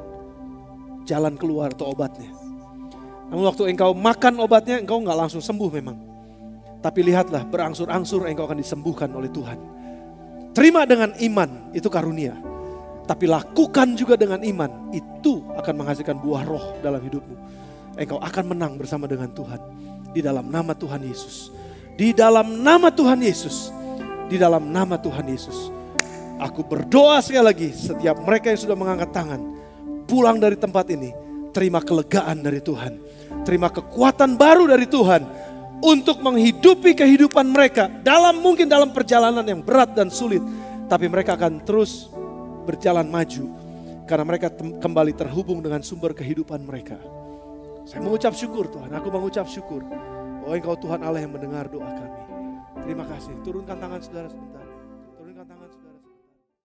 jalan keluar atau obatnya. Namun waktu engkau makan obatnya, engkau gak langsung sembuh memang. Tapi lihatlah, berangsur-angsur engkau akan disembuhkan oleh Tuhan. Terima dengan iman, itu karunia. Tapi lakukan juga dengan iman, itu akan menghasilkan buah roh dalam hidupmu. Engkau akan menang bersama dengan Tuhan. Di dalam nama Tuhan Yesus. Di dalam nama Tuhan Yesus. Di dalam nama Tuhan Yesus. Aku berdoa sekali lagi, setiap mereka yang sudah mengangkat tangan, pulang dari tempat ini, terima kelegaan dari Tuhan. Terima kekuatan baru dari Tuhan untuk menghidupi kehidupan mereka mungkin dalam perjalanan yang berat dan sulit, tapi mereka akan terus berjalan maju karena mereka kembali terhubung dengan sumber kehidupan mereka. Saya mengucap syukur Tuhan, aku mengucap syukur. Oh Engkau Tuhan Allah yang mendengar doa kami. Terima kasih. Turunkan tangan saudara sebentar.